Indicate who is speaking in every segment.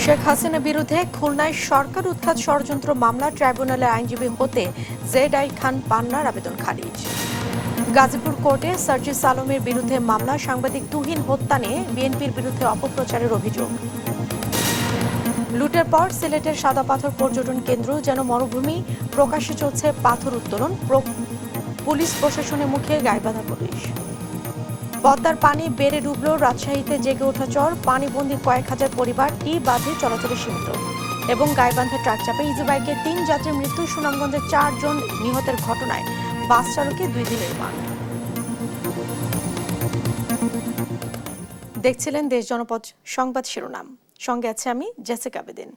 Speaker 1: শেখ হাসিনার বিরুদ্ধে খুলনায় সরকার উৎখাত ষড়যন্ত্র মামলা ট্রাইব্যুনালে আইনজীবী হতে জেড.আই খান পান্নার আবেদন খারিজ। গাজীপুর কোর্টে সার্জিস আলমের বিরুদ্ধে মামলা, সাংবাদিক তুহিন হত্যা নিয়ে বিএনপির বিরুদ্ধে অপপ্রচারের অভিযোগ। লুটের পর সিলেটের সাদা পাথর পর্যটন কেন্দ্র যেন মরুভূমি, প্রকাশ্যে চলছে পাথর উত্তোলন, পুলিশ প্রশাসনের মুখে গাইবান্ধা পুলিশ। পদ্মার পানি বেড়ে ডুবল রাজশাহীতে, জেগে ওঠা চর, পানিবন্দী কয়েক হাজার পরিবার, টি বাঁধে চলাচলে সীমিত। এবং গাইবান্ধা ট্রাক চাপে ইজিবাইকের 3 যাত্রীর মৃত্যু, সুনামগঞ্জে 4 জন নিহতের ঘটনায় বাস চালকে 2 দিনের রিমান্ড। দেখছিলেন দেশ জনপদ সংবাদ শিরোনাম, সঙ্গে আছে আমি জেসিকা বেদিন।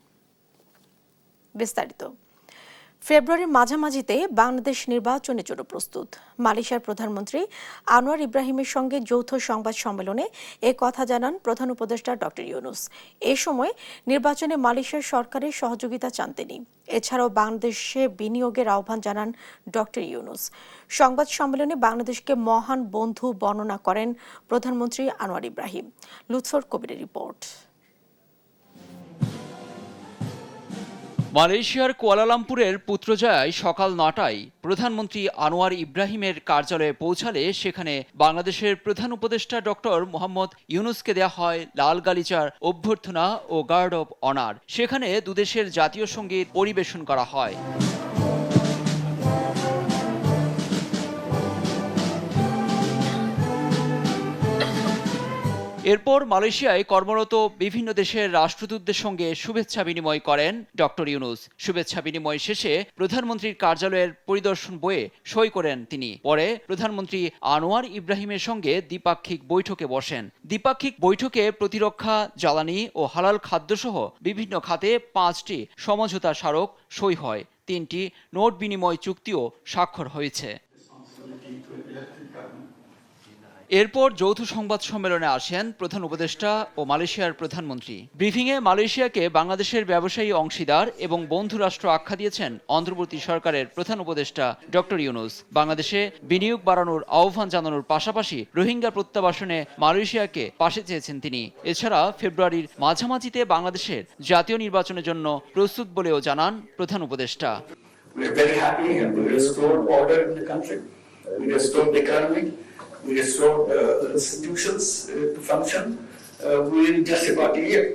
Speaker 1: বিস্তারিত। ফেব্রুয়ারির মাঝামাঝিতে বাংলাদেশ নির্বাচনের জন্য প্রস্তুত। মালয়েশিয়ার প্রধানমন্ত্রী আনোয়ার ইব্রাহিমের সঙ্গে যৌথ সংবাদ সম্মেলনে এ কথা জানান প্রধান উপদেষ্টা ডক্টর ইউনূস। এ সময় নির্বাচনে মালয়েশিয়ার সরকারের সহযোগিতা চান তিনি। এছাড়াও বাংলাদেশে বিনিয়োগের আহ্বান জানান ডক্টর ইউনূস। সংবাদ সম্মেলনে বাংলাদেশকে মহান বন্ধু বর্ণনা করেন প্রধানমন্ত্রী আনোয়ার ইব্রাহিম। লুৎফর কবিরের রিপোর্ট।
Speaker 2: মালয়েশিয়ার কুয়ালালামপুরের পুত্রজায়ায় সকাল 9টায় প্রধানমন্ত্রী আনোয়ার ইব্রাহিমের কার্যালয়ে পৌঁছালে সেখানে বাংলাদেশের প্রধান উপদেষ্টা ডক্টর মোহাম্মদ ইউনূসকে দেয়া হয় লাল গালিচার অভ্যর্থনা ও গার্ড অব অনার। সেখানে দুদেশের জাতীয় সঙ্গীত পরিবেশন করা হয়। এরপর মালয়েশিয়ায় কর্মরত বিভিন্ন দেশের রাষ্ট্রদূতদের সঙ্গে শুভেচ্ছা বিনিময় করেন ডক্টর ইউনূস। শুভেচ্ছা বিনিময় শেষে প্রধানমন্ত্রীর কার্যালয়ের পরিদর্শন বইয়ে সই করেন তিনি। পরে প্রধানমন্ত্রী আনোয়ার ইব্রাহিমের সঙ্গে দ্বিপাক্ষিক বৈঠকে বসেন। দ্বিপাক্ষিক বৈঠকে প্রতিরক্ষা, জ্বালানি ও হালাল খাদ্যসহ বিভিন্ন খাতে 5টি সমঝোতা স্মারক সই হয়। 3টি নোট বিনিময় চুক্তিও স্বাক্ষর হয়েছে। এরপর যৌথ সংবাদ সম্মেলনে আসেন প্রধান উপদেষ্টা ও মালয়েশিয়ার প্রধানমন্ত্রী। ব্রিফিংয়ে মালয়েশিয়াকে বাংলাদেশের ব্যবসায়ী অংশীদার এবং বন্ধু রাষ্ট্র আখ্যা দিয়েছেন অন্তর্বর্তী সরকারের প্রধান উপদেষ্টা ডক্টর ইউনূস। বাংলাদেশে বিনিয়োগ বাড়ানোর আহ্বান জানানোর পাশাপাশি রোহিঙ্গা প্রত্যাবাসনে মালয়েশিয়াকে পাশে চেয়েছেন তিনি। এছাড়া ফেব্রুয়ারির মাঝামাঝিতে বাংলাদেশের জাতীয় নির্বাচনের জন্য প্রস্তুত বলেও জানান প্রধান উপদেষ্টা।
Speaker 3: We restored institutions to function within just about a year.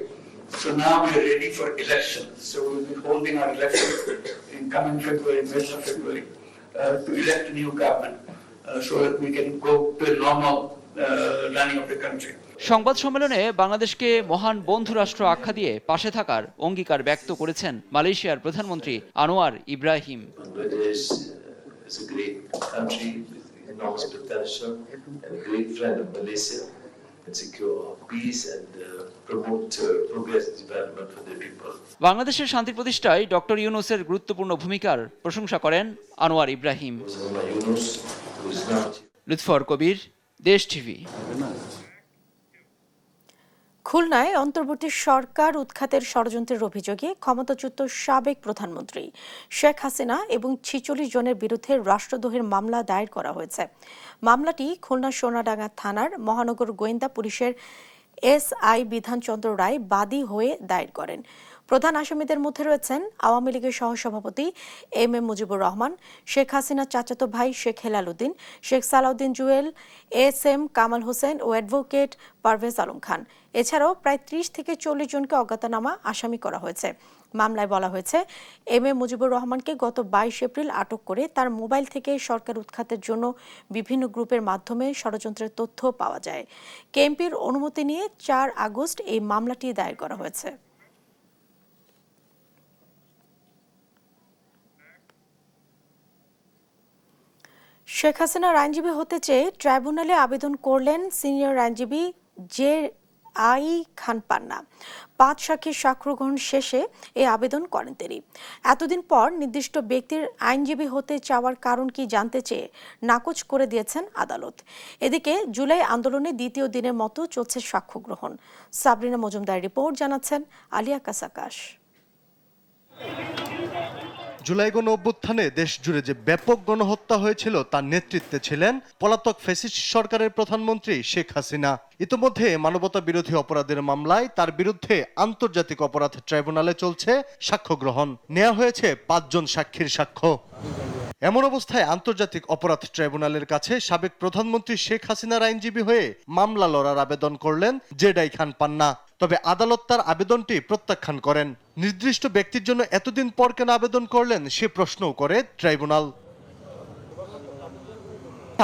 Speaker 3: So now we are ready for elections. So we will be holding our elections in coming February, middle of February, to elect a new government so that we can go to a normal running of the country.
Speaker 2: সংবাদ সম্মেলনে বাংলাদেশকে মহান বন্ধু রাষ্ট্র আখ্যা দিয়ে পাশে থাকার অঙ্গীকার ব্যক্ত করেছেন মালয়েশিয়ার প্রধানমন্ত্রী Anwar Ibrahim.
Speaker 4: It's a great country. Enormous potential and a great friend of Malaysia, and secure peace and promote progressive development for the people.
Speaker 2: বাংলাদেশের শান্তি প্রতিষ্ঠায় ডক্টর ইউনূসের গুরুত্বপূর্ণ ভূমিকার প্রশংসা করেন আনোয়ার ইব্রাহিম। লুৎফর কবির, দেশ টিভি।
Speaker 1: খুলনায় অন্তর্বর্তী সরকার উৎখাতের ষড়যন্ত্রের অভিযোগে ক্ষমতাচ্যুত সাবেক প্রধানমন্ত্রী শেখ হাসিনা এবং 46 জনের বিরুদ্ধে রাষ্ট্রদ্রোহের মামলা দায়ের করা হয়েছে। মামলাটি খুলনা সোনাডাঙ্গা থানার মহানগর গোয়েন্দা পুলিশের এসআই বিধানচন্দ্র রায় বাদী হয়ে দায়ের করেন। প্রধান আসামিদের মধ্যে রয়েছেন আওয়ামী লীগের সহসভাপতি এম মুজিবুর রহমান, শেখ হাসিনার চাচাতো ভাই শেখ হেলাল উদ্দিন, শেখ সালাউদ্দিন জুয়েল, এস.এম. কামাল হোসেন ও অ্যাডভোকেট পারভেজ আলম খান। এছাড়াও প্রায় 30 থেকে 40 জনকে অজ্ঞাতনামা আসামি করা হয়েছে। মামলায় বলা হয়েছে, এম মুজিবুর রহমানকে গত 22 এপ্রিল আটক করে তার মোবাইল থেকে সরকার উৎখাতের জন্য বিভিন্ন গ্রুপের মাধ্যমে ষড়যন্ত্রের তথ্য পাওয়া যায়। কেএমপির অনুমতি নিয়ে 4 আগস্ট এই মামলাটি দায়ের করা হয়েছে। শেখ হাসিনার আইনজীবী হতে চেয়ে ট্রাইব্যুনালে আবেদন করলেন সিনিয়র আইনজীবী জেড.আই খান পান্না। 5 সাক্ষীর সাক্ষ্য গ্রহণ শেষে এই আবেদন করেন তিনি। এতদিন পর নির্দিষ্ট ব্যক্তির আইনজীবী হতে চাওয়ার কারণ কি জানতে চেয়ে নাকচ করে দিয়েছেন আদালত। এদিকে জুলাই আন্দোলনের দ্বিতীয় দিনের মতো চলছে সাক্ষ্য গ্রহণ। সাবরিনা মজুমদার রিপোর্ট, জানাচ্ছেন আলিয়া কাসাকাশ।
Speaker 5: জুলাই গণ অভ্যুত্থানে দেশ জুড়ে যে ব্যাপক গণহত্যা হয়েছিল তার নেতৃত্বে ছিলেন পলাতক ফ্যাসিস্ট সরকারের প্রধানমন্ত্রী শেখ হাসিনা। ইতোমধ্যে মানবতা বিরোধী অপরাধের মামলায় তার বিরুদ্ধে আন্তর্জাতিক অপরাধ ট্রাইব্যুনালে চলছে সাক্ষ্য গ্রহণ। নেওয়া হয়েছে ৫ জন সাক্ষীর সাক্ষ্য। এমন অবস্থায় আন্তর্জাতিক অপরাধ ট্রাইব্যুনালের কাছে সাবেক প্রধানমন্ত্রী শেখ হাসিনার আইনজীবী হয়ে মামলা লড়ার আবেদন করলেন জেডাই খান পান্না। তবে আদালত তার আবেদনটি প্রত্যাখ্যান করেন। নির্দিষ্ট ব্যক্তির জন্য এতদিন পর কেন আবেদন করলেন সে প্রশ্নও করে ট্রাইব্যুনাল।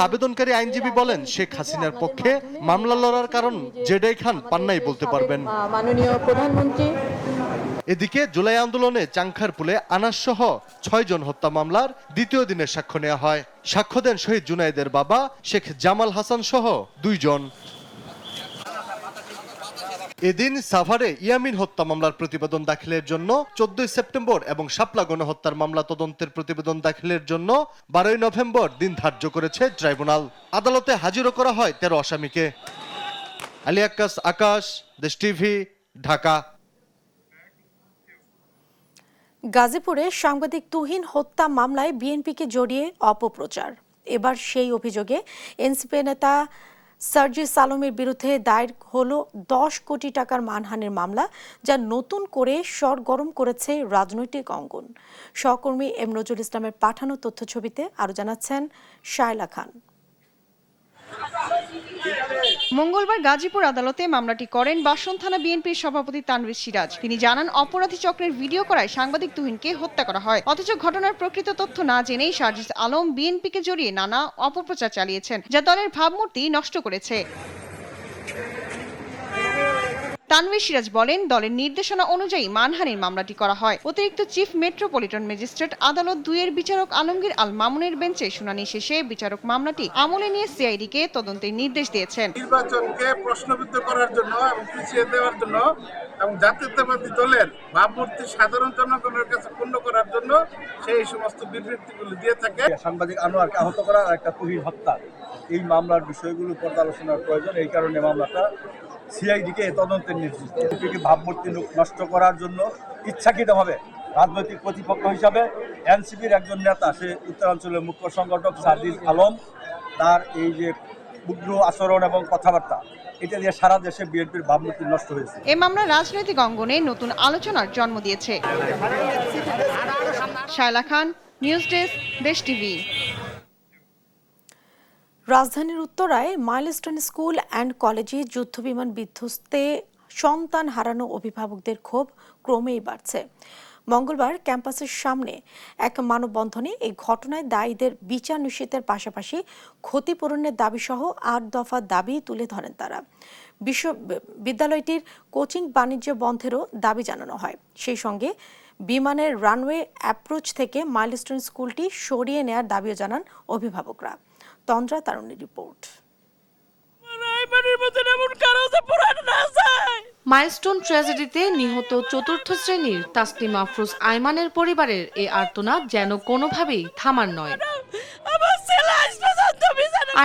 Speaker 5: আবেদনকারী আইনজীবী বলেন, শেখ হাসিনার পক্ষে মামলা লড়ার কারণ জেডাই খান পান্নাই বলতে পারবেন।
Speaker 6: মাননীয় প্রধানমন্ত্রী।
Speaker 5: এদিকে জুলাই আন্দোলনে চাংখারপুলে আনাস সহ ৬ জন হত্যা মামলার দ্বিতীয় দিনের সাক্ষ্য নেওয়া হয়। সাক্ষ্য দেন শহীদ জুনায়েদের বাবা শেখ জামাল হাসান সহ ২ জন। এদিন সাভারে ইয়ামিন হত্যা মামলার প্রতিবেদন দাখিলের জন্য ১৪ সেপ্টেম্বর এবং শাপলা গণহত্যার মামলা তদন্তের প্রতিবেদন দাখিলের জন্য ১২ নভেম্বর দিন ধার্য করেছে ট্রাইব্যুনাল। আদালতে হাজিরও করা হয় ১৩ আসামিকে। আলী আকাশ, দেশ টিভি, ঢাকা।
Speaker 1: গাজীপুরে সাংবাদিক তুহিন হত্যা মামলায় বিএনপিকে জড়িয়ে অপপ্রচার। এবার সেই অভিযোগে এনসিপি নেতা সার্জিস আলমের বিরুদ্ধে দায়ের হলো ১০ কোটি টাকার মানহানির মামলা, যা নতুন করে সরগরম করেছে রাজনৈতিক অঙ্গন। সহকর্মী এম নজরুল ইসলামের পাঠানো তথ্যছবিতে আরো জানাচ্ছেন শায়লা খান।
Speaker 7: মঙ্গলবার গাজীপুর আদালতে মামলাটি করেন বাসন থানা বিএনপির সভাপতি তানভীর সিরাজ। তিনি জানান, অপরাধী চক্রের ভিডিও করায় সাংবাদিক তুহিনকে হত্যা করা হয়। অথচ ঘটনার প্রকৃত তথ্য না জেনেই সার্জিস আলম বিএনপিকে জড়িয়ে নানা অপপ্রচার চালিয়েছেন, যা দলের ভাবমূর্তি নষ্ট করেছে। তানভীর সিরাজ বলেন, দলের নির্দেশনা অনুযায়ী মানহানির মামলাটি করা হয়। অতিরিক্ত চিফ মেট্রোপলিটন ম্যাজিস্ট্রেট আদালত ২-এর বিচারক আলমগীর আল মামুনের বেঞ্চে শুনানি শেষে বিচারক মামলাটি আমলে নিয়ে সিআইডিকে তদন্তের নির্দেশ দিয়েছেন।
Speaker 8: নির্বাচনকে প্রশ্নবিদ্ধ করার জন্য এবং পিছিয়ে দেওয়ার জন্য এবং জাতীয়তাবাদী দলের ভাবমূর্তি সাধারণ জনগণের কাছে পূর্ণ করার জন্য সেই সমস্ত বিবৃতিগুলো দিয়ে থাকে।
Speaker 9: সাংবাদিক আনোয়ারকে আহত করা আর একটা তুহিন হত্যা, এই মামলার বিষয়গুলো পর্যালোচনার প্রয়োজন। এই কারণে মামলাটা সিআইডিকে তদন্তের নির্দেশ দিয়েছে। ভাবমূর্তি নষ্ট করার জন্য ইচ্ছাকৃতভাবে রাজনৈতিক প্রতিপক্ষ হিসাবে এনসিপির একজন নেতা, সে উত্তরাঞ্চলের মুখ্য সংগঠক সার্জিস আলম, তার এই যে উগ্র আচরণ এবং কথাবার্তা, এটা দিয়ে সারা দেশে বিএনপির ভাবমূর্তি নষ্ট হয়েছে।
Speaker 7: এই মামলা রাজনৈতিক অঙ্গনে নতুন আলোচনার জন্ম দিয়েছে। শায়লা খান, নিউজ ডেস্ক, দেশ টিভি।
Speaker 1: রাজধানীর উত্তরায় মাইলস্টোন স্কুল অ্যান্ড কলেজে যুদ্ধবিমান বিধ্বস্তে সন্তান হারানো অভিভাবকদের ক্ষোভ ক্রমেই বাড়ছে। মঙ্গলবার ক্যাম্পাসের সামনে এক মানববন্ধনে এই ঘটনায় দায়ীদের বিচার নিশ্চিতের পাশাপাশি ক্ষতিপূরণের দাবিসহ ৮ দফা দাবি তুলে ধরেন তারা। বিদ্যালয়টির কোচিং বাণিজ্য বন্ধেরও দাবি জানানো হয়। সেই সঙ্গে বিমানের রানওয়ে অ্যাপ্রোচ থেকে মাইলস্টোন স্কুলটি সরিয়ে নেয়ার দাবিও জানান অভিভাবকরা। তন্দ্রা তারুণীর রিপোর্ট।
Speaker 10: মাইলস্টোন ট্র্যাজেডিতে নিহত ৪র্থ শ্রেণীর তাসলিমা আফরোজ আইমানের পরিবারের এই আর্তনাদ যেন কোনোভাবেই থামার নয়।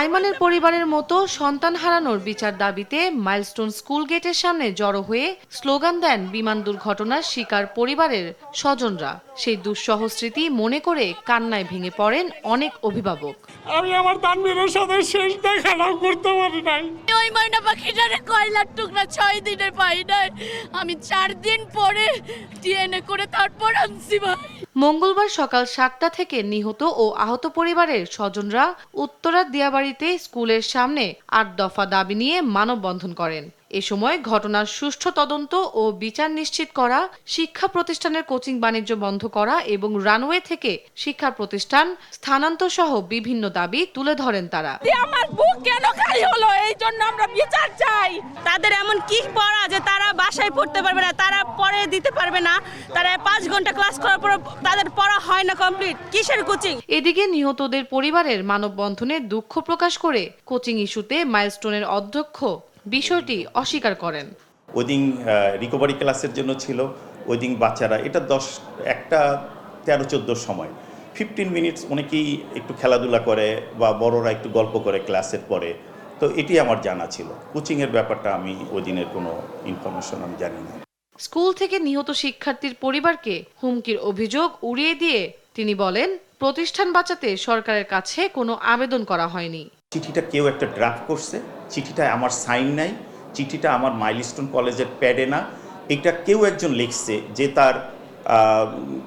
Speaker 10: আইমানের পরিবারের মতো সন্তান হারানোর বিচার দাবিতে মাইলস্টোন স্কুল গেটের সামনে জড়ো হয়ে স্লোগান দেন বিমান দুর্ঘটনার শিকার পরিবারের স্বজনরা। সেই দুঃসহ স্মৃতি মনে করে কান্নায় ভেঙে পড়েন অনেক অভিভাবক।
Speaker 8: আমি আমার তানভীরের সাথে শেষ দেখাও করতে পারি নাই।
Speaker 11: ওই ময়না পাখিটারে কয়লার টুকরা ৬ দিনে পাই নাই। আমি ৪ দিন পরে ডিএনএ করে তারপর আনছি ভাই।
Speaker 10: মঙ্গলবার সকাল ৭টা থেকে নিহত ও আহত পরিবারের স্বজনরা উত্তরার দিয়াবাড়িতে স্কুলের সামনে ৮ দফা দাবি নিয়ে মানববন্ধন করেন। এ সময় ঘটনার সুষ্ঠু তদন্ত ও বিচার নিশ্চিত করা, শিক্ষা প্রতিষ্ঠানের কোচিং বাণিজ্য বন্ধ করা এবং রানওয়ে থেকে শিক্ষা প্রতিষ্ঠান স্থানান্তর সহ বিভিন্ন দাবি তুলে ধরেন তারা।
Speaker 11: আমার বুক কেন খালি হলো, এই জন্য আমরা বিচার চাই। তাদের এমন কি পড়া যে তারা বাসায় পড়তে পারবে না, তারা পড়ে দিতে পারবে না, তারা ৫ ঘন্টা ক্লাস করার পর তাদের পড়া হয় না কমপ্লিট, কিসের কোচিং?
Speaker 10: এদিকে নিহতদের পরিবারের মানববন্ধনে দুঃখ প্রকাশ করে কোচিং ইস্যুতে মাইলস্টোনের অধ্যক্ষ বিষয়টি অস্বীকার করেন।
Speaker 12: ওই দিন রিকভারি ক্লাসের জন্য ছিল, ওই দিন বাচ্চারা এটা ১টা ১৩-১৪ সময় 15 মিনিটস অনেকেই একটু খেলাধুলা করে বা বড়রা একটু গল্প করে ক্লাসের পরে, তো এটি আমার জানা ছিল। কোচিংয়ের ব্যাপারটা আমি ওই দিনের কোনো ইনফরমেশন আমি জানি না।
Speaker 10: স্কুল থেকে নিহত শিক্ষার্থীর পরিবারকে হুমকির অভিযোগ উড়িয়ে দিয়ে তিনি বলেন, প্রতিষ্ঠান বাঁচাতে সরকারের কাছে কোনো আবেদন করা হয়নি।
Speaker 12: চিঠিটা কেউ একটা ড্রাফট করছে, চিঠিটায় আমার সাইন নাই, চিঠিটা আমার মাইলস্টোন কলেজের প্যাডে না, এটা কেউ একজন লিখছে যে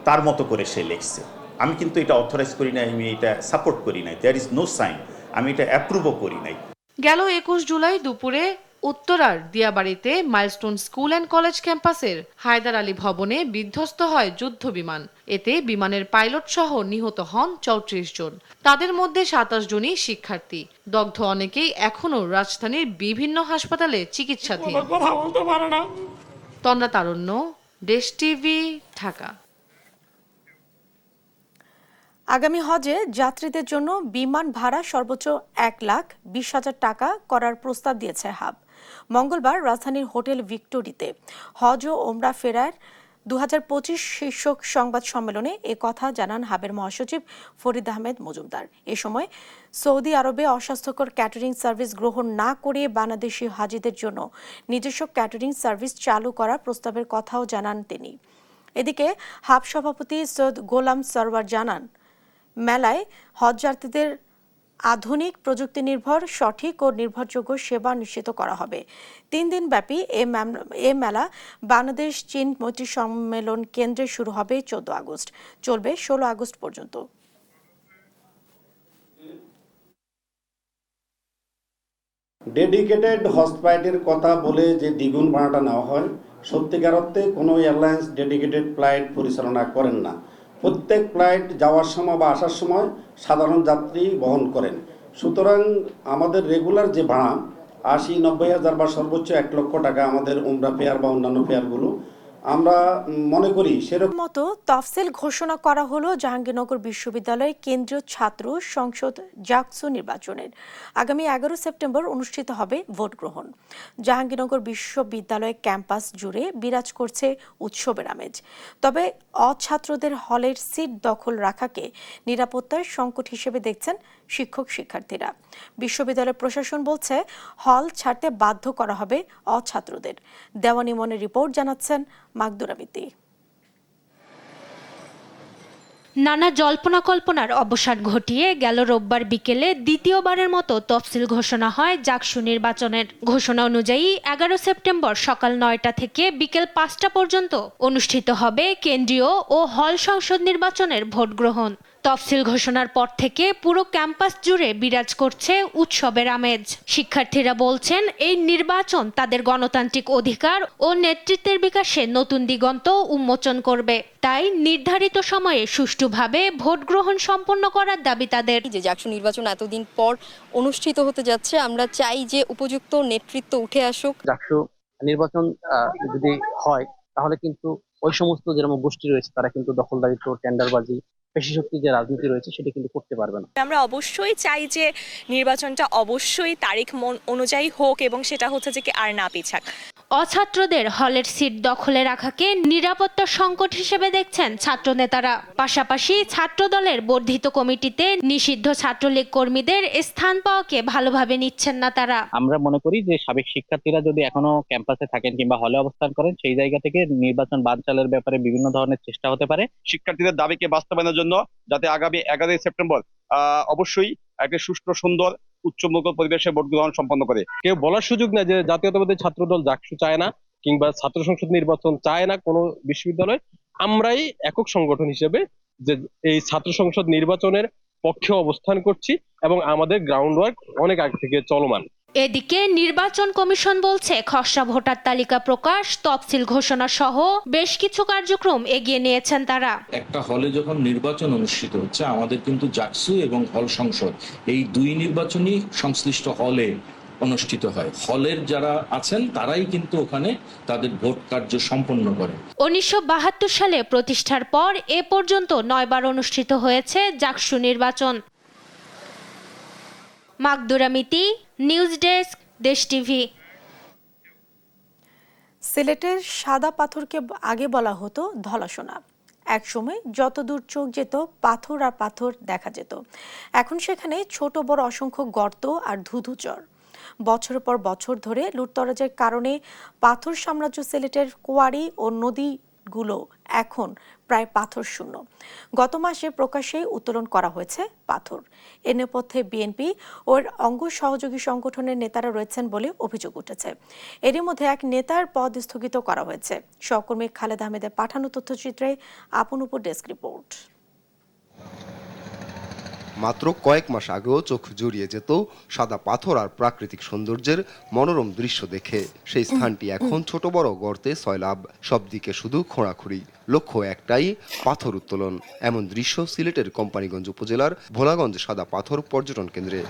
Speaker 12: তার মতো করে সে লিখছে। আমি কিন্তু এটা অথরাইজ করি নাই, আমি এটা সাপোর্ট করি নাই, দেয়ার ইজ নো সাইন, আমি এটা অ্যাপ্রুভও করি নাই।
Speaker 10: গেল 21 জুলাই দুপুরে উত্তরার দিয়াবাড়িতে মাইলস্টোন স্কুল অ্যান্ড কলেজ ক্যাম্পাসের হায়দার আলী ভবনে বিধ্বস্ত হয় যুদ্ধ বিমান। এতে বিমানের পাইলট সহ নিহত হন 34 জন। তাদের মধ্যে 27 জনই শিক্ষার্থী। দগ্ধ অনেকেই এখনও রাজধানীর বিভিন্ন হাসপাতালে চিকিৎসাধীন। তন্দ্রা তারুণ্য, দেশ টিভি, ঢাকা।
Speaker 1: আগামী হজে যাত্রীদের জন্য বিমান ভাড়া সর্বোচ্চ 1,20,000 টাকা করার প্রস্তাব দিয়েছে হাব। মঙ্গলবার রাজধানীর হোটেল ভিক্টোরিতে হজ ও ওমরা ফেরার 2025 শীর্ষক সংবাদ সম্মেলনে এ কথা জানান হাবের মহাসচিব ফরিদ আহমেদ মজুমদার। এ সময় সৌদি আরবে অস্বাস্থ্যকর ক্যাটারিং সার্ভিস গ্রহণ না করে বাংলাদেশি হাজিদের জন্য নিজস্ব ক্যাটারিং সার্ভিস চালু করার প্রস্তাবের কথাও জানান তিনি। এদিকে হাব সভাপতি সৈয়দ গোলাম সরওয়ার জানান, মেলায় হজযাত্রীদের আধুনিক প্রযুক্তি নির্ভর সঠিক ও নির্ভরযোগ্য সেবা নিশ্চিত করা হবে। 3 দিন ব্যাপী এ মেলা বাংলাদেশ চীন মৈত্রী সম্মেলন কেন্দ্রে শুরু হবে 14 আগস্ট, চলবে 16 আগস্ট পর্যন্ত।
Speaker 13: ডেডিকেটেড হজ ফ্লাইটের কথা বলে যে দ্বিগুণ ভাড়াটা নেওয়া হয়, সত্যিকার অর্থে কোনো এয়ারলাইন্স ডেডিকেটেড ফ্লাইট পরিচালনা করেন না। প্রত্যেক ফ্লাইট যাওয়ার সময় বা আসার সময় সাধারণ যাত্রী বহন করেন। সুতরাং আমাদের রেগুলার যে ভাড়া 80-90 হাজার বা সর্বোচ্চ 1 লক্ষ টাকা আমাদের উমরা ফেয়ার বা অন্যান্য ফেয়ারগুলো, আমরা মনে করি সেরকম
Speaker 1: মতো তফসিল ঘোষণা করা হলো জাহাঙ্গীরনগর বিশ্ববিদ্যালয়ের কেন্দ্রীয় ছাত্র সংসদ জাকসু নির্বাচনের। আগামী 11 সেপ্টেম্বর অনুষ্ঠিত হবে ভোট গ্রহণ। জাহাঙ্গীরনগর বিশ্ববিদ্যালয় ক্যাম্পাস জুড়ে বিরাজ করছে উৎসবের আমেজ। তবে অছাত্রদের হলের সিট দখল রাখাকে নিরাপত্তার সংকট হিসেবে দেখছেন শিক্ষক শিক্ষার্থীরা। বিশ্ববিদ্যালয় প্রশাসন বলছে হল ছাড়তে বাধ্য করা হবে অছাত্রদের। দেওয়ানি মনের রিপোর্ট জানাচ্ছেন মাগদুরামিতি।
Speaker 14: নানা জল্পনা কল্পনার অবসান ঘটিয়ে গেল রোববার বিকেলে দ্বিতীয়বারের মতো তফসিল ঘোষণা হয় জাকসু নির্বাচনের। ঘোষণা অনুযায়ী 11 সেপ্টেম্বর সকাল 9টা থেকে বিকেল 5টা পর্যন্ত অনুষ্ঠিত হবে কেন্দ্রীয় ও হল সংসদ নির্বাচনের ভোট গ্রহণ। তফসিল ঘোষণার পর থেকে পুরো ক্যাম্পাস জুড়ে বিরাজ করছে উৎসবের আমেজ। শিক্ষার্থীরা বলছেন এই নির্বাচন তাদের গণতান্ত্রিক অধিকার ও নেতৃত্বের বিকাশে নতুন দিগন্ত উন্মোচন করবে। তাই নির্ধারিত সময়ে সুষ্ঠুভাবে ভোট গ্রহণ সম্পন্ন করার দাবি তাদের।
Speaker 15: যে জাকসু নির্বাচন এতদিন পর অনুষ্ঠিত হতে যাচ্ছে, আমরা চাই যে উপযুক্ত নেতৃত্ব উঠে আসুক।
Speaker 16: জাকসু নির্বাচন যদি হয় তাহলে কিন্তু ওই সমস্ত যেরকম গোষ্ঠী রয়েছে তারা কিন্তু দখলদারিত্ব, টেন্ডারবাজি, পেশিশক্তি যে রাজনীতি রয়েছে সেটা কিন্তু করতে পারবে না।
Speaker 17: আমরা অবশ্যই চাই যে নির্বাচনটা অবশ্যই তারিখ অনুযায়ী হোক এবং সেটা হচ্ছে যে আর না পিছাক।
Speaker 14: অছাত্রদের হলের সিট দখলে রাখাকে নিরাপত্তার সংকট হিসেবে দেখছেন ছাত্র নেতারা। পাশাপাশি ছাত্র দলের বর্ধিত কমিটিতে নিষিদ্ধ ছাত্রলীগ কর্মীদের স্থান পাওয়াকে ভালোভাবে নিচ্ছেন না তারা।
Speaker 16: আমরা মনে করি যে সাবেক শিক্ষার্থীরা যদি এখনো ক্যাম্পাসে থাকেন কিংবা হলে অবস্থান করেন, সেই জায়গা থেকে নির্বাচন বানচালের ব্যাপারে বিভিন্ন ধরনের চেষ্টা হতে পারে।
Speaker 18: শিক্ষার্থীদের দাবিকে বাস্তবায়নের জন্য যাতে আগামী 11 সেপ্টেম্বর অবশ্যই একটা সুষ্ঠু, সুন্দর, উচ্চমুখর পরিবেশে ভোট গ্রহণ সম্পন্ন করে। কেউ বলার সুযোগ নেই যে জাতীয়তাবাদী ছাত্রদল জাকসু চায় না কিংবা ছাত্র সংসদ নির্বাচন চায় না কোনো বিশ্ববিদ্যালয়। আমরাই একক সংগঠন হিসেবে যে এই ছাত্র সংসদ নির্বাচনের পক্ষে অবস্থান করছি এবং আমাদের গ্রাউন্ড ওয়ার্ক অনেক আগে থেকে চলমান।
Speaker 14: এদিকে নির্বাচন কমিশন বলছে খসড়া ভোটার তালিকা প্রকাশ, তফসিল ঘোষণা সহ বেশ কিছু কার্যক্রম এগিয়ে নিয়েছেন তারা।
Speaker 19: একটা হলে যখন নির্বাচন অনুষ্ঠিত হচ্ছে, আমাদের কিন্তু জাকসু এবং হল সংসদ এই দুই নির্বাচনই সংশ্লিষ্ট হলে অনুষ্ঠিত হয়। হলের যারা আছেন তারাই কিন্তু ওখানে তাদের ভোট কার্য সম্পন্ন করে।
Speaker 14: 1972 সালে প্রতিষ্ঠার পর এ পর্যন্ত 9 বার অনুষ্ঠিত হয়েছে জাকসু নির্বাচন। মাগদুরামিতি, নিউজ ডেস্ক, দেশ টিভি।
Speaker 1: সিলেটের সাদা পাথরকে আগে বলা হতো ধলাসোনা। একসময় যত দূর চোখ যেত পাথর আর পাথর দেখা যেত। এখন সেখানে ছোট বড় অসংখ্য গর্ত আর ধুধু চর। বছরের পর বছর ধরে লুটতরাজের কারণে পাথর সাম্রাজ্য সিলেটের কোয়ারি ও নদী সিলেটগুলো এখন প্রায় পাথর শূন্য। গত মাসে প্রকাশ্যেই উত্তোলন করা হয়েছে পাথর। এ নেপথ্যে বিএনপি ও এর অঙ্গ সহযোগী সংগঠনের নেতারা রয়েছেন বলে অভিযোগ উঠেছে। এরই মধ্যে এক নেতার পদ স্থগিত করা হয়েছে। সহকর্মী খালেদ আহমেদের পাঠানো তথ্যচিত্রে আপন উপর ডেস্ক রিপোর্ট।
Speaker 20: মাত্র কয়েক মাস আগেও চোখ জুড়িয়ে যেত সাদা পাথর আর প্রাকৃতিক সৌন্দর্যের মনোরম দৃশ্য দেখে। সেই স্থানটি এখন ছোট বড় গর্তে সয়লাব, সব দিকে শুধু খোঁড়াখুঁড়ি, লক্ষ্য একটাই পাথর উত্তোলন। এমন দৃশ্য সিলেটের কোম্পানীগঞ্জ উপজেলার ভোলাগঞ্জ সাদা পাথর পর্যটন কেন্দ্রে।